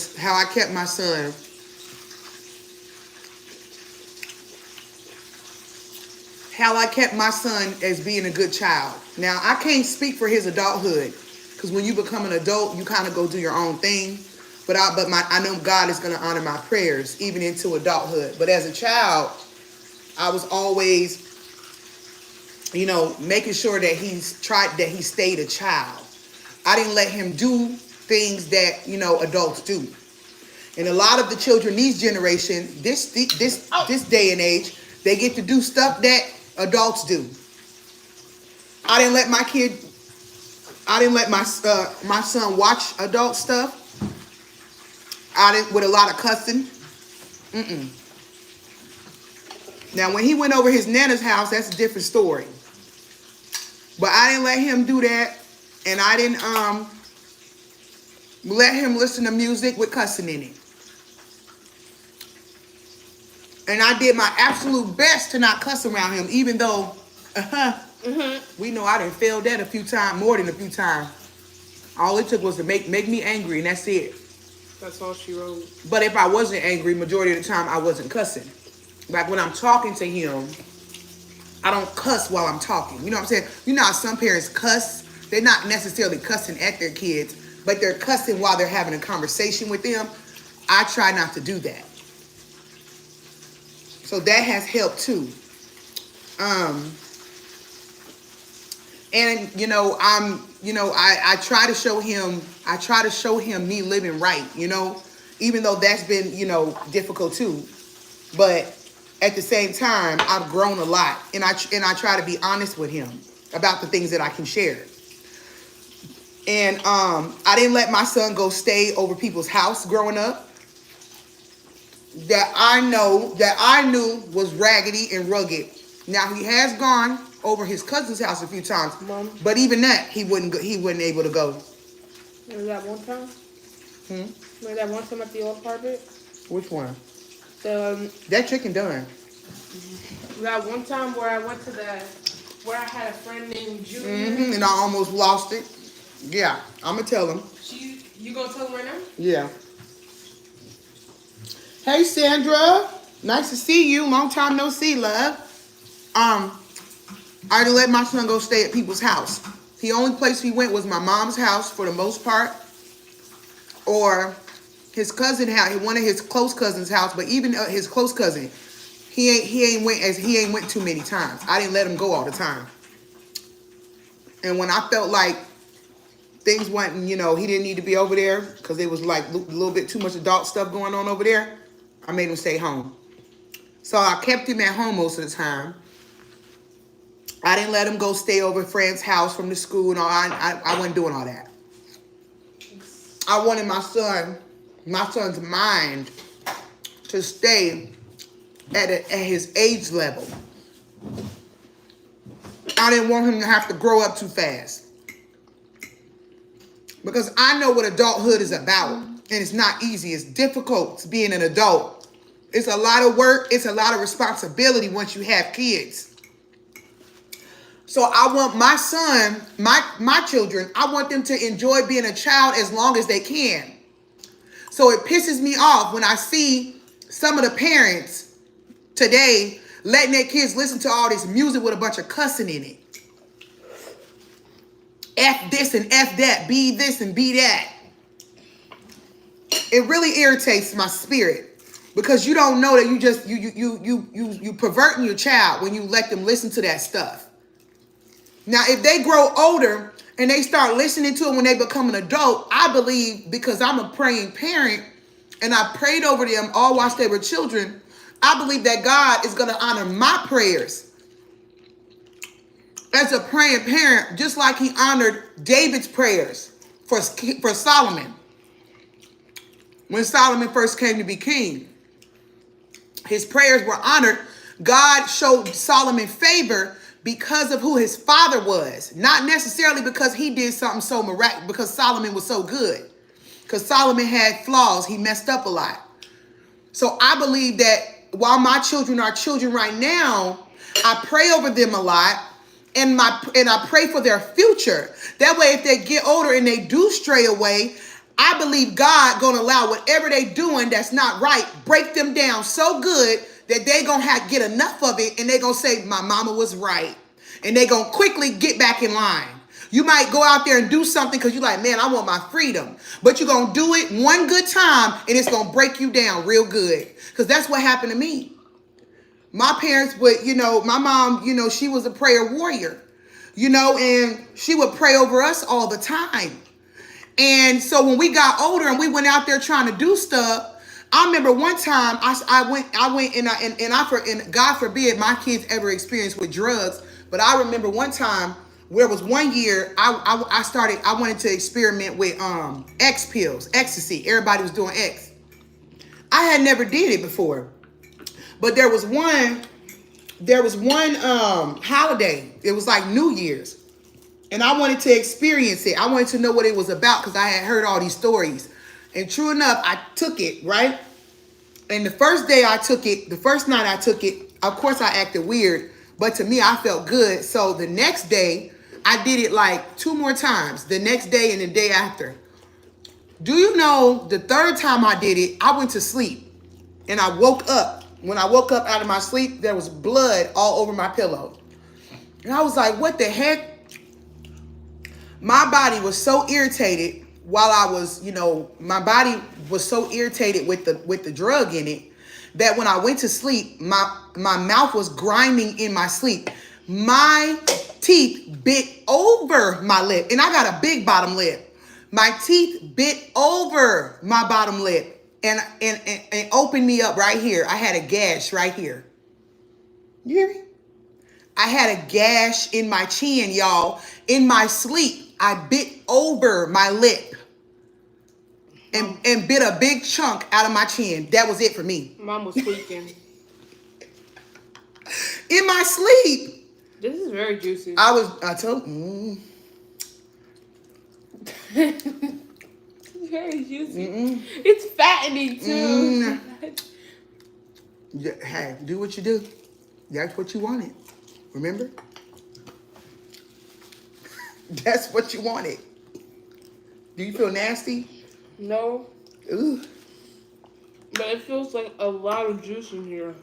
As being a good child. Now, I can't speak for his adulthood, because when you become an adult, you kind of go do your own thing. But I know God is going to honor my prayers even into adulthood. But as a child, I was always, making sure that he stayed a child. I didn't let him do things that adults do. And a lot of the children these generation, this day and age, they get to do stuff that adults do. I didn't let my son watch adult stuff. With a lot of cussing. Now, when he went over his Nana's house, that's a different story. But I didn't let him do that, and I didn't let him listen to music with cussing in it. And I did my absolute best to not cuss around him, even though we know I done failed that a few times, more than a few times. All it took was to make me angry, and that's it. That's all she wrote. But if I wasn't angry, majority of the time I wasn't cussing. Like when I'm talking to him, I don't cuss while I'm talking. You know what I'm saying? You know how some parents cuss? They're not necessarily cussing at their kids, but they're cussing while they're having a conversation with them. I try not to do that. So that has helped too. And I try to show him me living right, even though that's been, difficult too. But at the same time, I've grown a lot, and I try to be honest with him about the things that I can share. And I didn't let my son go stay over people's house growing up that I knew was raggedy and rugged. Now he has gone over his cousin's house a few times, but even that he wasn't able to go. Remember that one time? Remember that one time at the old apartment? Which one? That chicken done. That one time where I went to where I had a friend named Julie. And I almost lost it. Yeah, I'm gonna tell him. You gonna tell him right now? Yeah. Hey Sandra, nice to see you. Long time no see, love. I didn't let my son go stay at people's house. The only place he went was my mom's house for the most part, or his cousin house, one of his close cousins' house. But even his close cousin, he ain't went too many times. I didn't let him go all the time. And when I felt like things went, he didn't need to be over there because there was like a little bit too much adult stuff going on over there, I made him stay home. So I kept him at home most of the time. I didn't let him go stay over a friend's house from the school and all. I wasn't doing all that. I wanted my son's mind to stay at his age level. I didn't want him to have to grow up too fast. Because I know what adulthood is about. And it's not easy. It's difficult being an adult. It's a lot of work. It's a lot of responsibility once you have kids. So I want my son, my children, I want them to enjoy being a child as long as they can. So it pisses me off when I see some of the parents today letting their kids listen to all this music with a bunch of cussing in it. F this and F that, be this and be that. It really irritates my spirit because you don't know that you perverting your child when you let them listen to that stuff. Now, if they grow older and they start listening to it when they become an adult, I believe, because I'm a praying parent and I prayed over them all whilst they were children, I believe that God is going to honor my prayers as a praying parent, just like he honored David's prayers for Solomon. When Solomon first came to be king, his prayers were honored. God showed Solomon favor because of who his father was, not necessarily because he did something so miraculous, because Solomon was so good. Because Solomon had flaws, he messed up a lot. So I believe that while my children are children right now, I pray over them a lot, and I pray for their future. That way, if they get older and they do stray away, I believe God gonna allow whatever they doing that's not right, break them down so good that they gonna get enough of it, and they gonna say, my mama was right. And they gonna quickly get back in line. You might go out there and do something because you're like, man, I want my freedom. But you're gonna do it one good time and it's gonna break you down real good. Because that's what happened to me. My parents would, my mom, she was a prayer warrior, and she would pray over us all the time. And so when we got older and we went out there trying to do stuff, I remember one time I went and God forbid my kids ever experienced with drugs. But I remember one time where it was one year I wanted to experiment with X pills, ecstasy. Everybody was doing X. I had never did it before. But there was one holiday. It was like New Year's. And I wanted to experience it. I wanted to know what it was about because I had heard all these stories. And true enough, I took it, right? And the first day I took it, the first night I took it, of course I acted weird, but to me I felt good. So the next day, I did it like 2 more times, the next day and the day after. Do you know the third time I did it, I went to sleep and I woke up. When I woke up out of my sleep, there was blood all over my pillow. And I was like, what the heck? My body was so irritated while I was, my body was so irritated with the drug in it that when I went to sleep, my mouth was grinding in my sleep. My teeth bit over my lip, and I got a big bottom lip. My teeth bit over my bottom lip and opened me up right here. I had a gash right here. You hear me? I had a gash in my chin, y'all. In my sleep, I bit over my lip and bit a big chunk out of my chin. That was it for me. Mom was tweaking. In my sleep. This is very juicy. I told It's very juicy. It's fattening too. Hey, do what you do. That's what you wanted. Remember? That's what you wanted. Do you feel nasty? No. Ooh. But it feels like a lot of juice in here.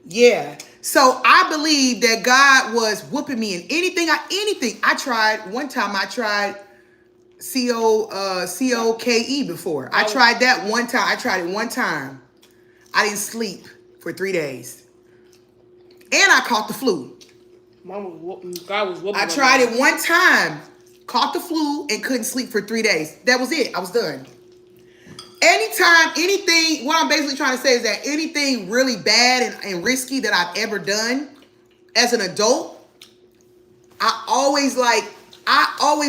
Yeah. So I believe that God was whooping me in anything I tried. One time I tried COKE before. I tried that one time. I tried it one time. I didn't sleep for 3 days. And I caught the flu. God was whooping. I tried it one time, caught the flu, and couldn't sleep for 3 days. That was it. I was done. Anytime, anything, what I'm basically trying to say is that anything really bad and risky that I've ever done as an adult, I always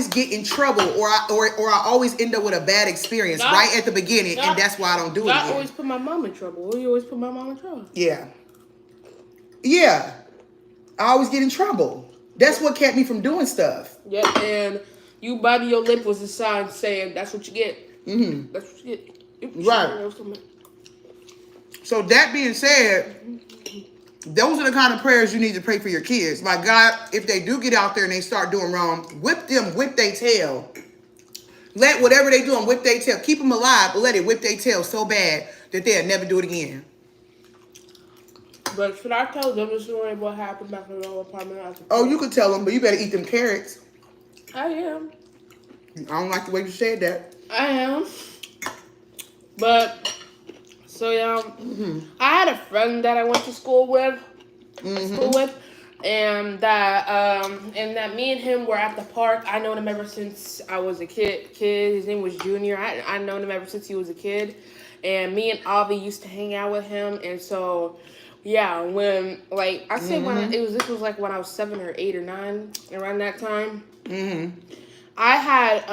get in trouble or I always end up with a bad experience right at the beginning, and that's why I don't do it again. I always put my mom in trouble. You always put my mom in trouble. Yeah. Yeah. I always get in trouble. That's what kept me from doing stuff. Yeah, and you biting your lip was a sign saying that's what you get. Mm-hmm. That's what you get. Right. So that being said, those are the kind of prayers you need to pray for your kids. Like, God, if they do get out there and they start doing wrong, whip their tail. Let whatever they do whip their tail. Keep them alive, but let it whip their tail so bad that they'll never do it again. But should I tell them the story of what happened back in the old apartment? Oh, you could tell them, but you better eat them carrots. I am. I don't like the way you said that. I am. But, so, I had a friend that I went to school with. and that me and him were at the park. I known him ever since I was a kid. His name was Junior. I known him ever since he was a kid, and me and Avi used to hang out with him. And so, yeah, when like I say when this was like when I was 7 or 8 or 9 around that time. I had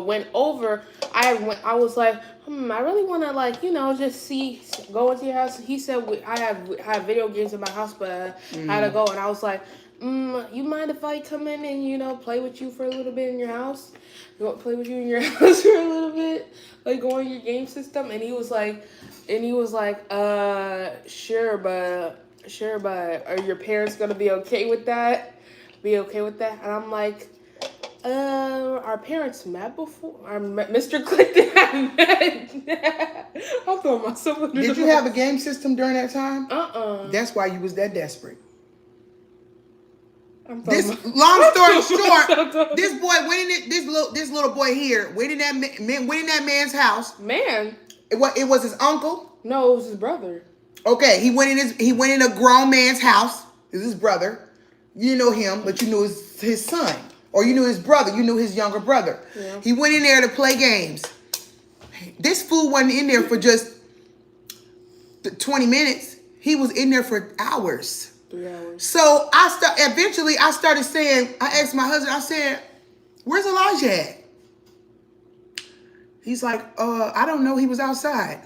went over. I was like, I really want to like just go into your house. He said I have video games in my house, but I had to go. And I was like, you mind if I come in and play with you for a little bit in your house? Play with you in your house for a little bit, like go on your game system. And he was like, sure, but are your parents gonna be okay with that? And I'm like, our parents met before? Mr. Clinton had met. I'm throwing myself under Did you have a game system during that time? That's why you was that desperate. Long story short, this boy went in this little boy here went in that man's house. Man. It was his uncle? No, it was his brother. Okay, he went in a grown man's house. It was his brother. You didn't know him, but you knew his son. Or you knew his brother. You knew his younger brother. Yeah. He went in there to play games. This fool wasn't in there for just 20 minutes. He was in there for hours. 3 hours. So eventually I started saying, I asked my husband, I said, where's Elijah at? He's like, I don't know. He was outside.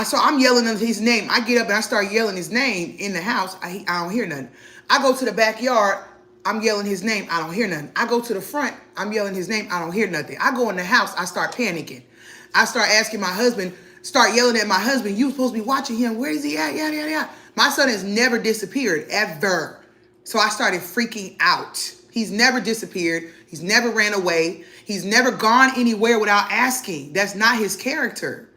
So I'm yelling his name. I get up and I start yelling his name in the house. I don't hear nothing. I go to the backyard. I'm yelling his name. I don't hear nothing. I go to the front. I'm yelling his name. I don't hear nothing. I go in the house. I start panicking. I start asking my husband, start yelling at my husband, you supposed to be watching him. Where is he at? Yada, yada, yada. My son has never disappeared, ever. So I started freaking out. He's never disappeared. He's never ran away. He's never gone anywhere without asking. That's not his character.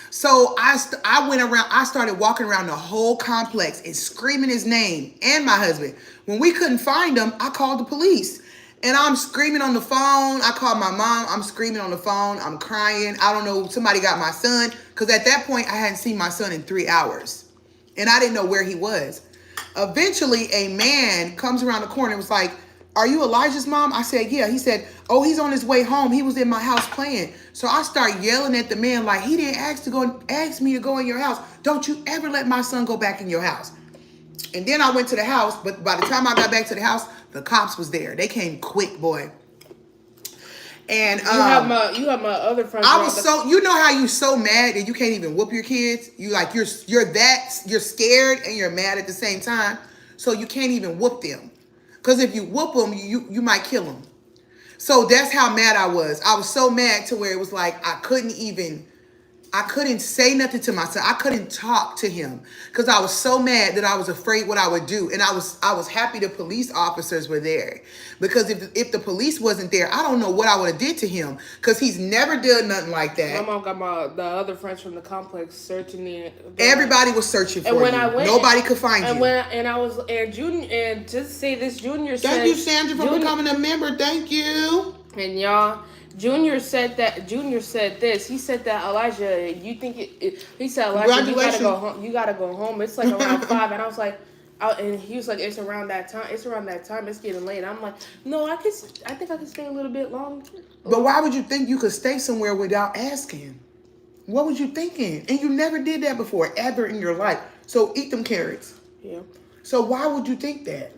So I went around, I started walking around the whole complex and screaming his name and my husband. When we couldn't find him, I called the police. And I'm screaming on the phone. I called my mom. I'm screaming on the phone. I'm crying. I don't know. Somebody got my son. Because at that point, I hadn't seen my son in 3 hours. And I didn't know where he was. Eventually, a man comes around the corner and was like, are you Elijah's mom? I said, yeah. He said, oh, he's on his way home. He was in my house playing. So I start yelling at the man like, he didn't ask me to go in your house. Don't you ever let my son go back in your house. And then I went to the house. But by the time I got back to the house, the cops was there. They came quick, boy. And you have my other friend. I was you know how you so mad that you can't even whoop your kids? You're scared and you're mad at the same time. So you can't even whoop them. Because if you whoop them, you might kill them. So that's how mad I was. I was so mad to where it was like I couldn't say nothing to my son. I couldn't talk to him because I was so mad that I was afraid what I would do. And I was happy the police officers were there, because if the police wasn't there, I don't know what I would have did to him, because he's never done nothing like that. My mom got the other friends from the complex searching me. Everybody was searching for you. Nobody could find you. And just to say this, Junior said. Thank you, Sandra, for becoming a member. Thank you. And y'all. Junior said this. He said that, Elijah, he said, Elijah, you gotta go home. It's like around 5. And I was like, and he was like, it's around that time. It's getting late. I'm like, no, I think I could stay a little bit longer. But why would you think you could stay somewhere without asking? What was you thinking? And you never did that before, ever in your life. So eat them carrots. Yeah. So why would you think that?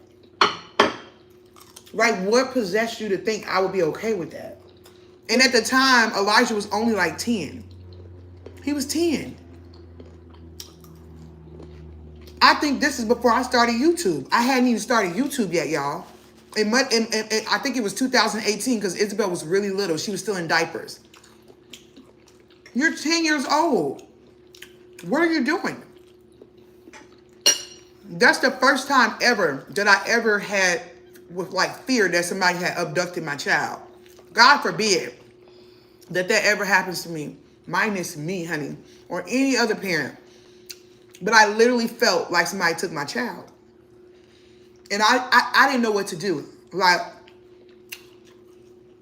Right? What possessed you to think I would be okay with that? And at the time, Elijah was only like 10. He was 10. I think this is before I started YouTube. I hadn't even started YouTube yet, y'all. And I think it was 2018, because Isabel was really little. She was still in diapers. You're 10 years old. What are you doing? That's the first time ever that I ever had with like fear that somebody had abducted my child. God forbid that ever happens to me, minus me, honey, or any other parent. But I literally felt like somebody took my child. And I didn't know what to do. Like,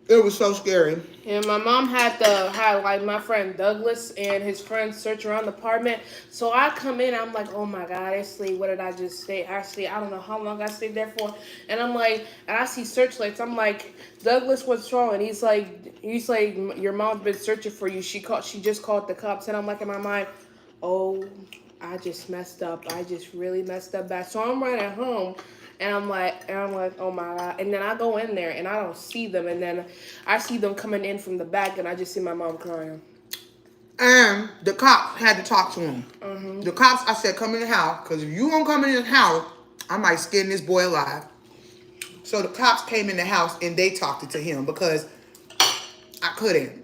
it was so scary. And my mom had like my friend Douglas and his friends search around the apartment. So I come in, I'm like, oh my god, I sleep. What did I just stay? Actually, I don't know how long I stayed there for. And I'm like, and I see searchlights. I'm like, Douglas, what's wrong? And he's like, your mom's been searching for you. She just called the cops. And I'm like in my mind, oh, I just messed up. I just really messed up bad. So I'm running home. And I'm like, oh my god. And then I go in there and I don't see them. And then I see them coming in from the back and I just see my mom crying. And the cops had to talk to him. The cops, I said, come in the house. Because if you don't come in this house, I might skin this boy alive. So the cops came in the house and they talked to him because I couldn't.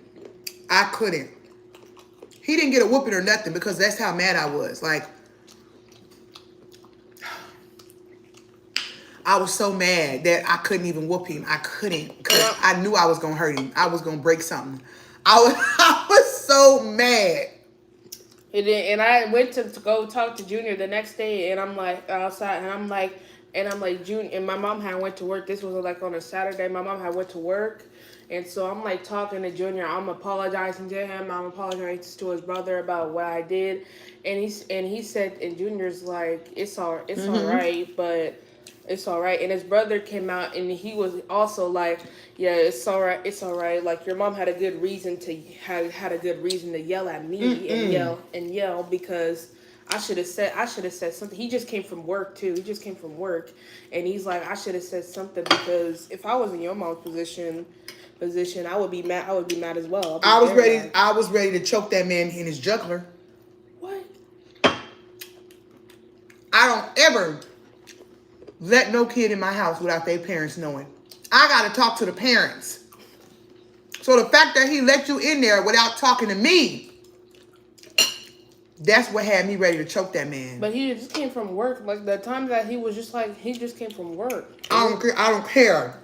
He didn't get a whooping or nothing because that's how mad I was. Like, I was so mad that I couldn't even whoop him. I couldn't because I knew I was going to hurt him. I was going to break something. I was so mad. And I went to go talk to Junior the next day, and I'm like outside, and I'm like Junior, and my mom had went to work. This was like on a Saturday. My mom had went to work, and so I'm like talking to Junior. I'm apologizing to him. I'm apologizing to his brother about what I did, and he said, and Junior's like, it's all right, but. It's all right. And his brother came out and he was also like, yeah, it's all right. It's all right. Like your mom had a good reason to had a good reason to yell at me and yell because I should have said something. He just came from work too. He just came from work and he's like, I should have said something because if I was in your mom's position, I would be mad. I would be mad as well. I was ready to choke that man in his jugular. What? I don't ever let no kid in my house without their parents knowing. I got to talk to the parents. So the fact that he let you in there without talking to me, that's what had me ready to choke that man. But he just came from work. Like the time that he was just like, he just came from work. I don't care.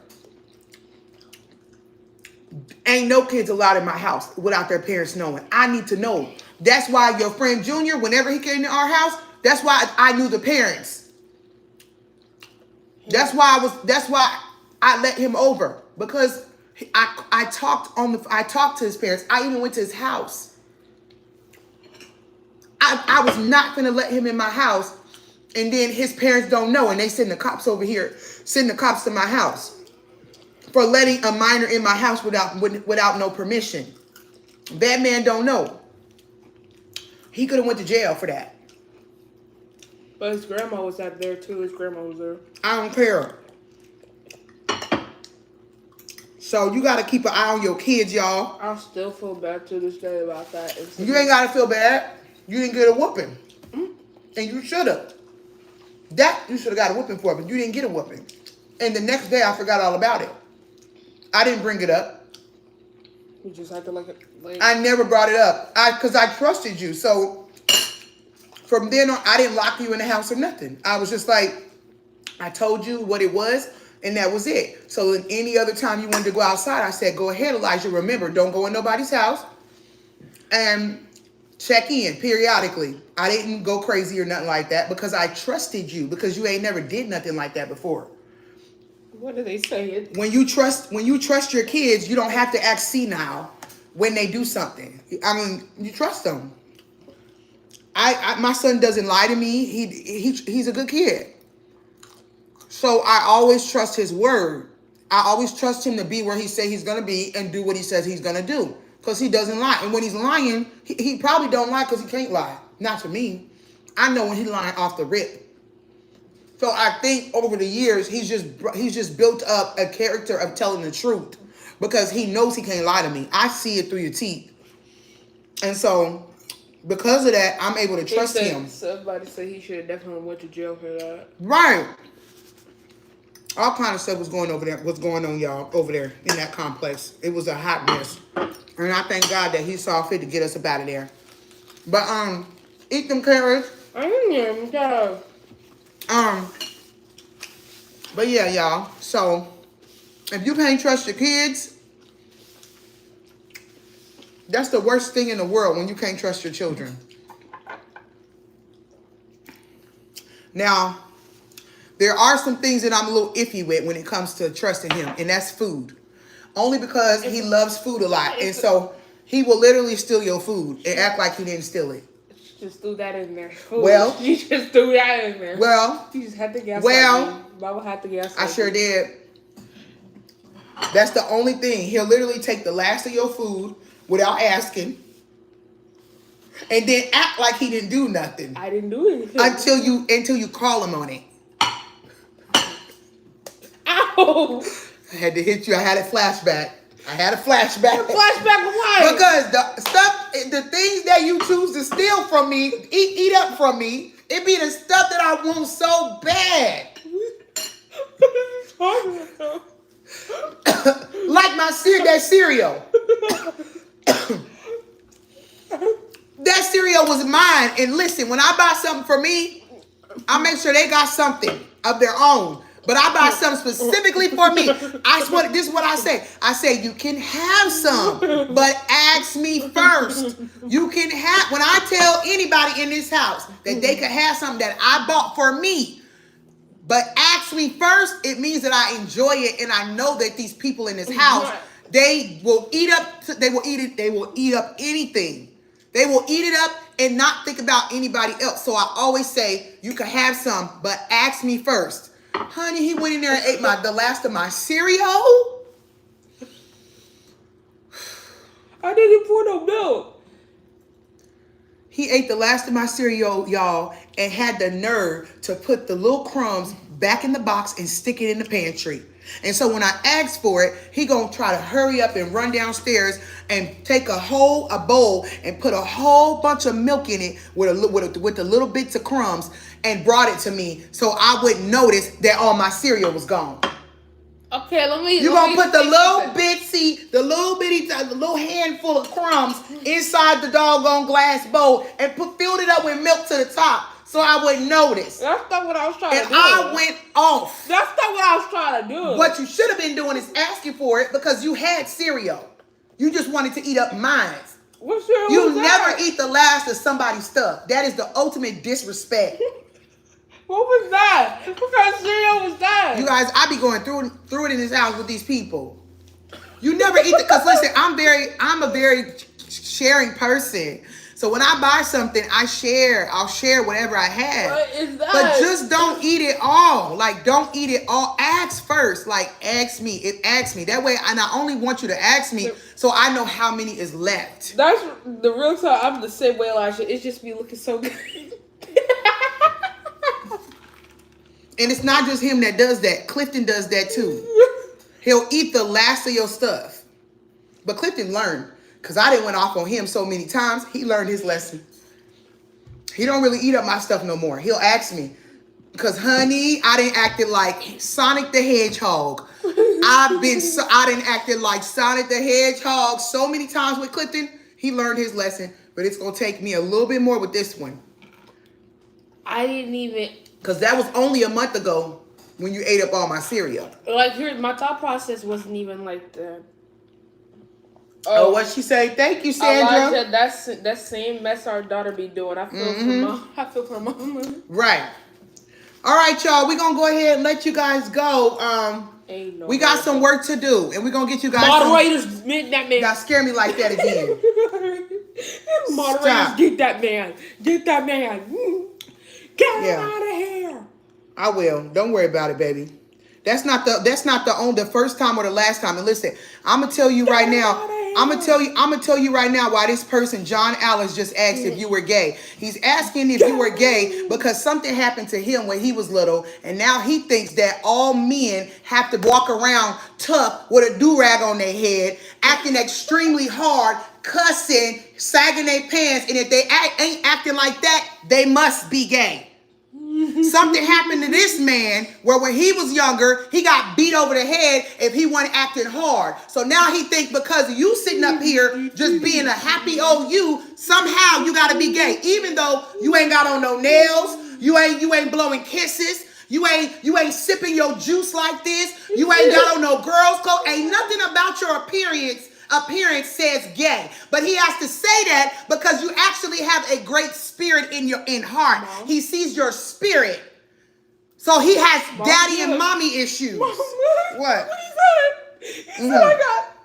Ain't no kids allowed in my house without their parents knowing. I need to know. That's why your friend Junior, whenever he came to our house, that's why I knew the parents. That's why I let him over because I talked to his parents. I even went to his house. I was not gonna let him in my house, and then his parents don't know, and they send the cops over here, send the cops to my house for letting a minor in my house without no permission. That man don't know. He could have went to jail for that. But his grandma was out there too. His grandma was there. I don't care. So you got to keep an eye on your kids, y'all. I still feel bad to this day about that. You ain't got to feel bad. You didn't get a whooping. And you should have. That you should have got a whooping for, but you didn't get a whooping. And the next day I forgot all about it. I didn't bring it up. You just acted like I never brought it up. Because I trusted you. So from then on, I didn't lock you in the house or nothing. I was just like, I told you what it was, and that was it. So any other time you wanted to go outside, I said, go ahead, Elijah. Remember, don't go in nobody's house. And check in periodically. I didn't go crazy or nothing like that because I trusted you because you ain't never did nothing like that before. What do they say? When you trust your kids, you don't have to act senile when they do something. I mean, you trust them. My son doesn't lie to me. He's a good kid. So I always trust his word. I always trust him to be where he say he's going to be and do what he says he's going to do. Because he doesn't lie. And when he's lying, he probably don't lie because he can't lie. Not to me. I know when he's lying off the rip. So I think over the years, he's just built up a character of telling the truth. Because he knows he can't lie to me. I see it through your teeth. And so because of that, I'm able to trust him. Somebody said he should have definitely went to jail for that. Right. All kind of stuff was going on, y'all, over there in that complex. It was a hot mess. And I thank God that he saw fit to get us up out of there. But, eat them carrots. But yeah, y'all. So, if you can't trust your kids, that's the worst thing in the world when you can't trust your children. Now, there are some things that I'm a little iffy with when it comes to trusting him, and that's food. only because he loves food a lot. And so he will literally steal your food and act like he didn't steal it. Just threw that in there. Well, you just threw that in there. Well, you just had to guess. Mama had to guess. I sure did. That's the only thing. He'll literally take the last of your food without asking, and then act like he didn't do nothing. I didn't do anything until you call him on it. Ow! I had to hit you. I had a flashback. A flashback of what? Because the things that you choose to steal from me, eat up from me, it be the stuff that I want so bad. Like that cereal. That cereal was mine. And listen, when I buy something for me, I make sure they got something of their own. But I buy something specifically for me. This is what I say. I say, you can have some, but ask me first. You can have, when I tell anybody in this house that they could have something that I bought for me, but ask me first, it means that I enjoy it and I know that these people in this house, they will eat up anything. They will eat it up and not think about anybody else. So I always say, you can have some, but ask me first. Honey, he went in there and ate the last of my cereal. I didn't pour no milk. He ate the last of my cereal, y'all, and had the nerve to put the little crumbs back in the box and stick it in the pantry. And so when I asked for it, he gonna try to hurry up and run downstairs and take a bowl and put a whole bunch of milk in it with the little bits of crumbs and brought it to me so I wouldn't notice that all my cereal was gone. Okay, You gonna put the little handful of crumbs inside the doggone glass bowl and filled it up with milk to the top so I wouldn't notice. That's not what I was trying to do. And I went off. That's not what I was trying to do. What you should have been doing is asking for it because you had cereal. You just wanted to eat up mine. What cereal You was never that? eat the last of somebody's stuff. That is the ultimate disrespect. What was that? What kind of cereal was that? You guys, I be going through it in this house with these people. You never eat because listen, I'm a very sharing person. So when I buy something, I'll share whatever I have. What is that? But just don't eat it all. Like, don't eat it all. Ask first. Like, ask me. That way, I not only want you to ask me, so I know how many is left. That's the real time. I'm the same way, Elijah. It's just me looking so good. And it's not just him that does that. Clifton does that too. He'll eat the last of your stuff. But Clifton learned. Because I didn't went off on him so many times. He learned his lesson. He don't really eat up my stuff no more. He'll ask me. Because, honey, I didn't act like Sonic the Hedgehog. I didn't act like Sonic the Hedgehog so many times with Clifton. He learned his lesson. But it's going to take me a little bit more with this one. I didn't even... Because that was only a month ago when you ate up all my cereal. Like, my thought process wasn't even like that. Oh, what she say? Thank you, Sandra. Elijah, that same mess our daughter be doing. I feel for mama. Right. All right, y'all. We're going to go ahead and let you guys go. We got some work to do. And we're going to get you guys Moderators, that man. You got to scare me like that again. Moderators, Stop. get that man. Get that man. Get him out of here. I will. Don't worry about it, baby. That's not the first time or the last time. And listen, I'm gonna tell you right now. I'm gonna tell you right now why this person, John Alice, just asked if you were gay. He's asking if you were gay because something happened to him when he was little, and now he thinks that all men have to walk around tough with a do-rag on their head, acting extremely hard, cussing, sagging their pants, and if they ain't acting like that, they must be gay. Something happened to this man where when he was younger, he got beat over the head if he wasn't acting hard. So now he thinks because of you sitting up here just being a happy old you, somehow you got to be gay. Even though you ain't got on no nails, you ain't blowing kisses, you ain't sipping your juice like this, you ain't got on no girl's coat, ain't nothing about your appearance says gay. But he has to say that because you actually have a great spirit in heart. Mom. He sees your spirit. So he has daddy and mommy issues. Mom, what? He said I got.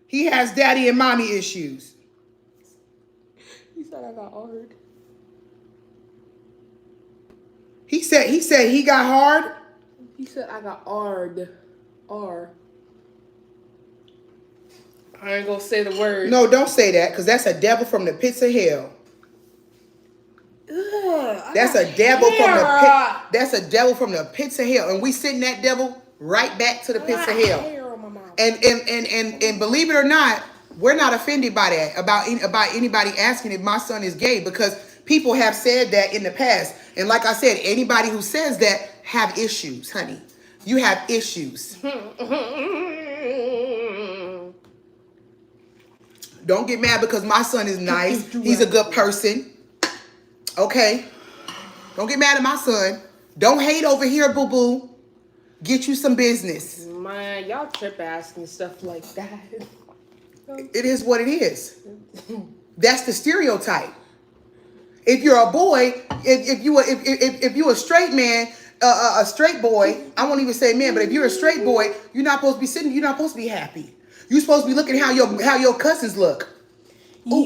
He has daddy and mommy issues. He said I got hard. He said he got hard. He said I got hard. R. I ain't gonna say the word. No, don't say that, because that's a devil from the pits of hell. That's a devil from the pit. That's a devil from the pits of hell, and we send that devil right back to the pits of hell. And believe it or not, we're not offended by that about anybody asking if my son is gay, because people have said that in the past, and like I said, anybody who says that have issues, honey. You have issues. Don't get mad because my son is nice. He's a good person. Okay? Don't get mad at my son. Don't hate over here, boo-boo. Get you some business. Man, y'all trip asking stuff like that. It is what it is. That's the stereotype. If you're a boy, if you a straight man, a straight boy, I won't even say man, but if you're a straight boy, you're not supposed to be sitting, you're not supposed to be happy. You're supposed to be looking how your cousins look. Ooh.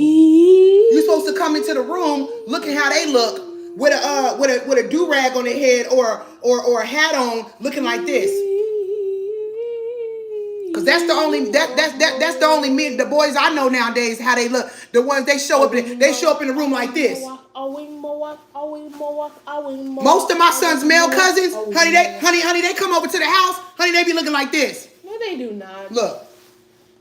You're supposed to come into the room looking how they look with a do-rag on their head or a hat on, looking like this. Cause that's the only men, the boys I know nowadays, how they look. The ones they show up in the room like this. Most of my son's male cousins, honey, they come over to the house, honey, they be looking like this. No, they do not. Look.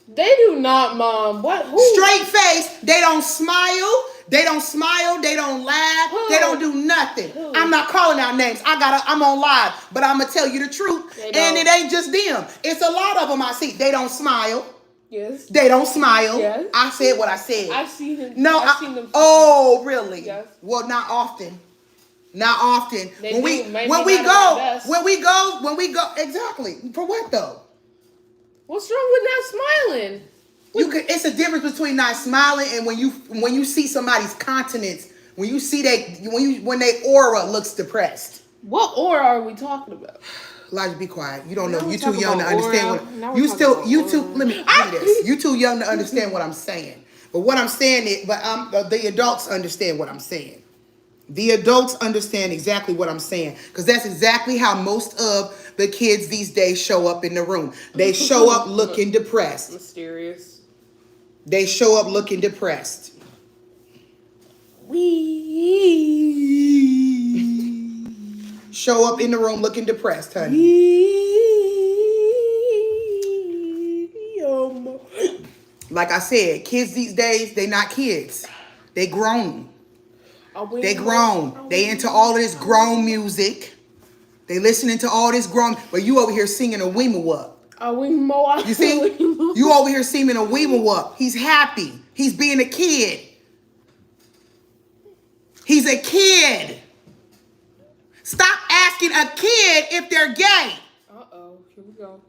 They do not, Mom. What? Who? Straight face. They don't smile. They don't laugh. Who? They don't do nothing. Who? I'm not calling out names. I'm on live, but I'm gonna tell you the truth. And it ain't just them. It's a lot of them I see. They don't smile. Yes. They don't smile. Yes. I said what I said. I've seen them. No. I've seen them. Oh, really? Yes. Well, not often. Not often. When we go, exactly. For what though? What's wrong with not smiling? It's a difference between not smiling and when you see somebody's countenance, when you see when they aura looks depressed. What aura are we talking about? Elijah, be quiet. You don't know. Now You're too young to understand what you too. Let me do this. You too young to understand what I'm saying. But what I'm saying is, the adults understand what I'm saying. The adults understand exactly what I'm saying, because that's exactly how most of the kids these days show up in the room. They show up looking depressed. Mysterious. They show up looking depressed. Show up in the room looking depressed, honey. Like I said, kids these days, they not kids. They grown. They grown. They into all of this grown music. They listening to all this grown. But you over here singing a weema-wup. You see? You over here singing a weema-wup. He's happy. He's being a kid. He's a kid. Stop asking a kid if they're gay. Uh-oh. Here we go.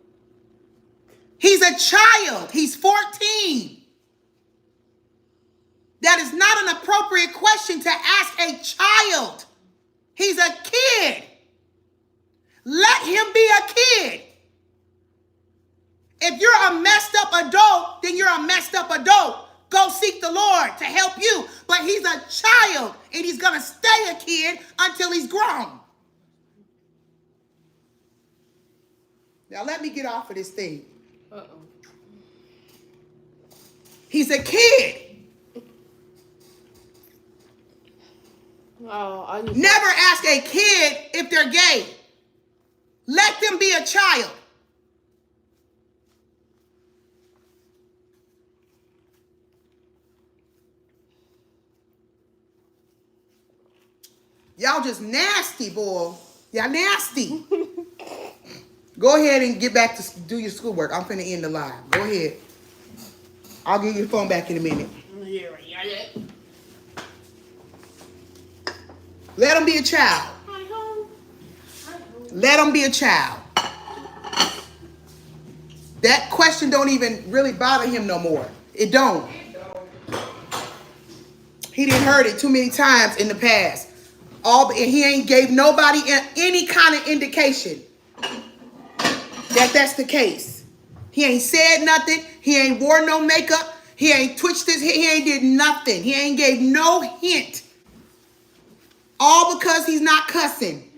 He's a child. He's 14. That is not an appropriate question to ask a child. He's a kid. Let him be a kid. If you're a messed up adult, then you're a messed up adult. Go seek the Lord to help you. But he's a child, and he's going to stay a kid until he's grown. Now let me get off of this thing. Uh-oh. He's a kid. Oh, Never ask a kid if they're gay. Let them be a child. Y'all just nasty, boy. Y'all nasty. Go ahead and get back to do your schoolwork. I'm finna end the live. Go ahead. I'll give you the phone back in a minute. Let him be a child. Let him be a child. That question don't even really bother him no more. It don't. He didn't heard it too many times in the past. And he ain't gave nobody any kind of indication that that's the case. He ain't said nothing. He ain't wore no makeup. He ain't twitched his head. He ain't did nothing. He ain't gave no hint. All because he's not cussing.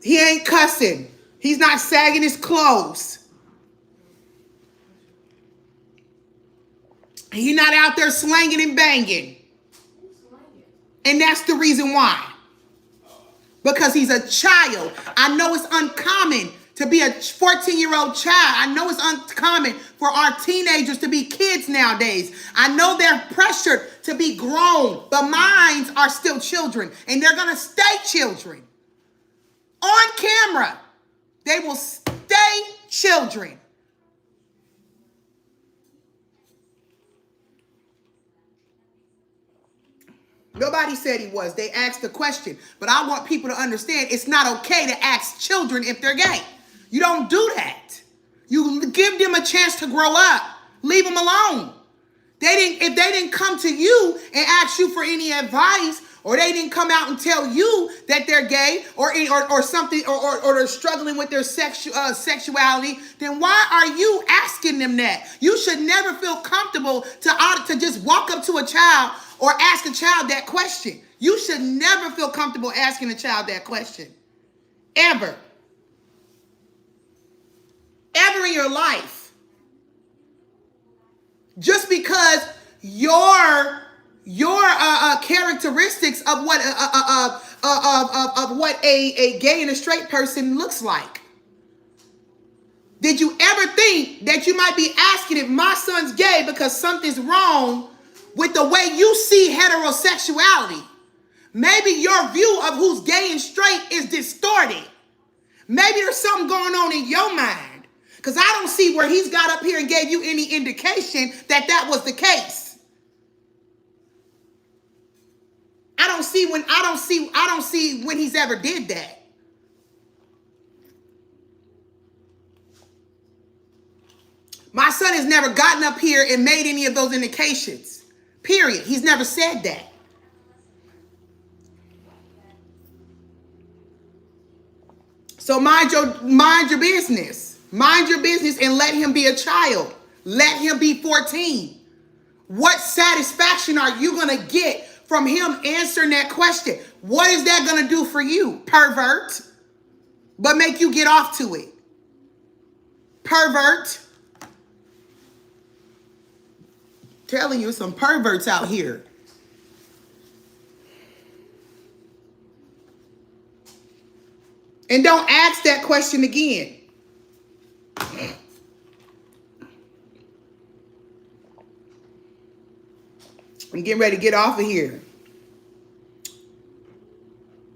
He ain't cussing. He's not sagging his clothes. He's not out there slanging and banging. And that's the reason why. Because he's a child. I know it's uncommon to be a 14-year-old child. I know it's uncommon for our teenagers to be kids nowadays. I know they're pressured to be grown, but minds are still children, and they're going to stay children. On camera, they will stay children. Nobody said he was. They asked the question. But I want people to understand it's not okay to ask children if they're gay. You don't do that. You give them a chance to grow up. Leave them alone. If they didn't come to you and ask you for any advice, or they didn't come out and tell you that they're gay or something, or they're struggling with their sexuality, then why are you asking them that? You should never feel comfortable to just walk up to a child or ask a child that question. You should never feel comfortable asking a child that question. Ever. Ever in your life. Just because your characteristics of what a gay and a straight person looks like. Did you ever think that you might be asking if my son's gay because something's wrong with the way you see heterosexuality? Maybe your view of who's gay and straight is distorted. Maybe there's something going on in your mind. Because I don't see where he's got up here and gave you any indication that that was the case. I don't see when he's ever did that. My son has never gotten up here and made any of those indications. Period. He's never said that. So mind your business. Mind your business and let him be a child. Let him be 14. What satisfaction are you going to get from him answering that question? What is that going to do for you? Pervert. But make you get off to it. Pervert. Telling you, some perverts out here. And don't ask that question again. I'm getting ready to get off of here.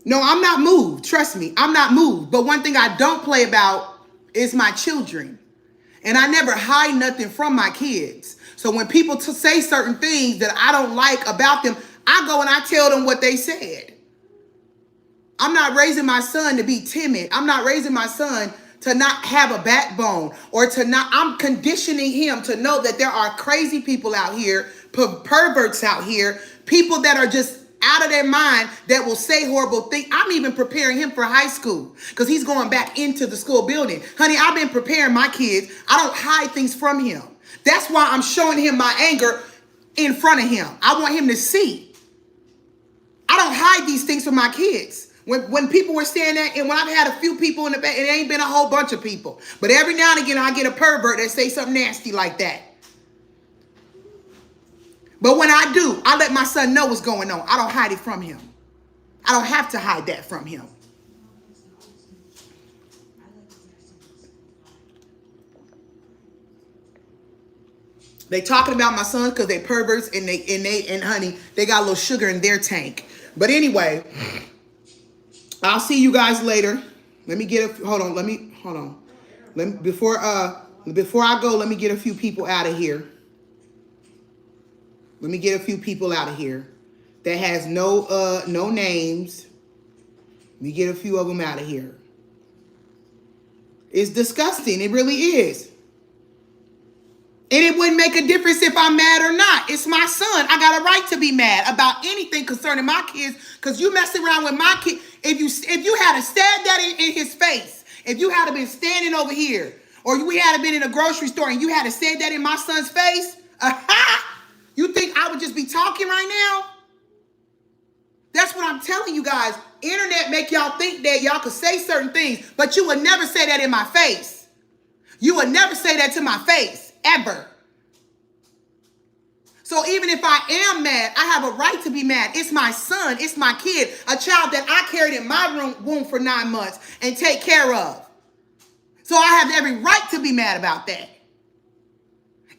No, I'm not moved. Trust me, I'm not moved. But one thing I don't play about is my children. And I never hide nothing from my kids. So when people say certain things that I don't like about them, I go and I tell them what they said. I'm not raising my son to be timid. I'm not raising my son to not have a backbone or to not. I'm conditioning him to know that there are crazy people out here, perverts out here, people that are just out of their mind that will say horrible things. I'm even preparing him for high school because he's going back into the school building. Honey, I've been preparing my kids. I don't hide things from him. That's why I'm showing him my anger in front of him. I want him to see. I don't hide these things from my kids. When people were saying that, and when I've had a few people in the back, it ain't been a whole bunch of people. But every now and again, I get a pervert that say something nasty like that. But when I do, I let my son know what's going on. I don't hide it from him. I don't have to hide that from him. They talking about my sons because they perverts and honey, they got a little sugar in their tank. But anyway, I'll see you guys later. Let me get hold on. Before I go, let me get a few people out of here. Let me get a few people out of here that has no names. Let me get a few of them out of here. It's disgusting. It really is. And it wouldn't make a difference if I'm mad or not. It's my son. I got a right to be mad about anything concerning my kids because you messing around with my kid. If you had said that in his face, if you had been standing over here Or we had been in a grocery store and you had to say that in my son's face? You think I would just be talking right now? That's what I'm telling you guys. Internet make y'all think that y'all could say certain things, but you would never say that in my face. You would never say that to my face, ever. So even if I am mad, I have a right to be mad. It's my son. It's my kid. A child that I carried in my womb for 9 months and take care of. So I have every right to be mad about that.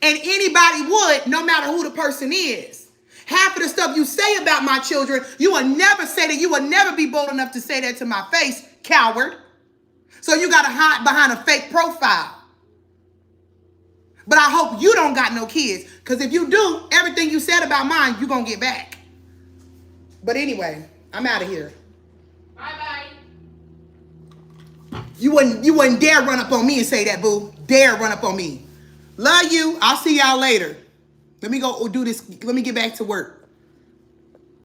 And anybody would, no matter who the person is. Half of the stuff you say about my children, you will never say that. You will never be bold enough to say that to my face, coward. So you got to hide behind a fake profile. But I hope you don't got no kids. Because if you do, everything you said about mine, you're going to get back. But anyway, I'm out of here. Bye-bye. You wouldn't dare run up on me and say that, boo. Dare run up on me. Love you. I'll see y'all later. Let me go do this. Let me get back to work.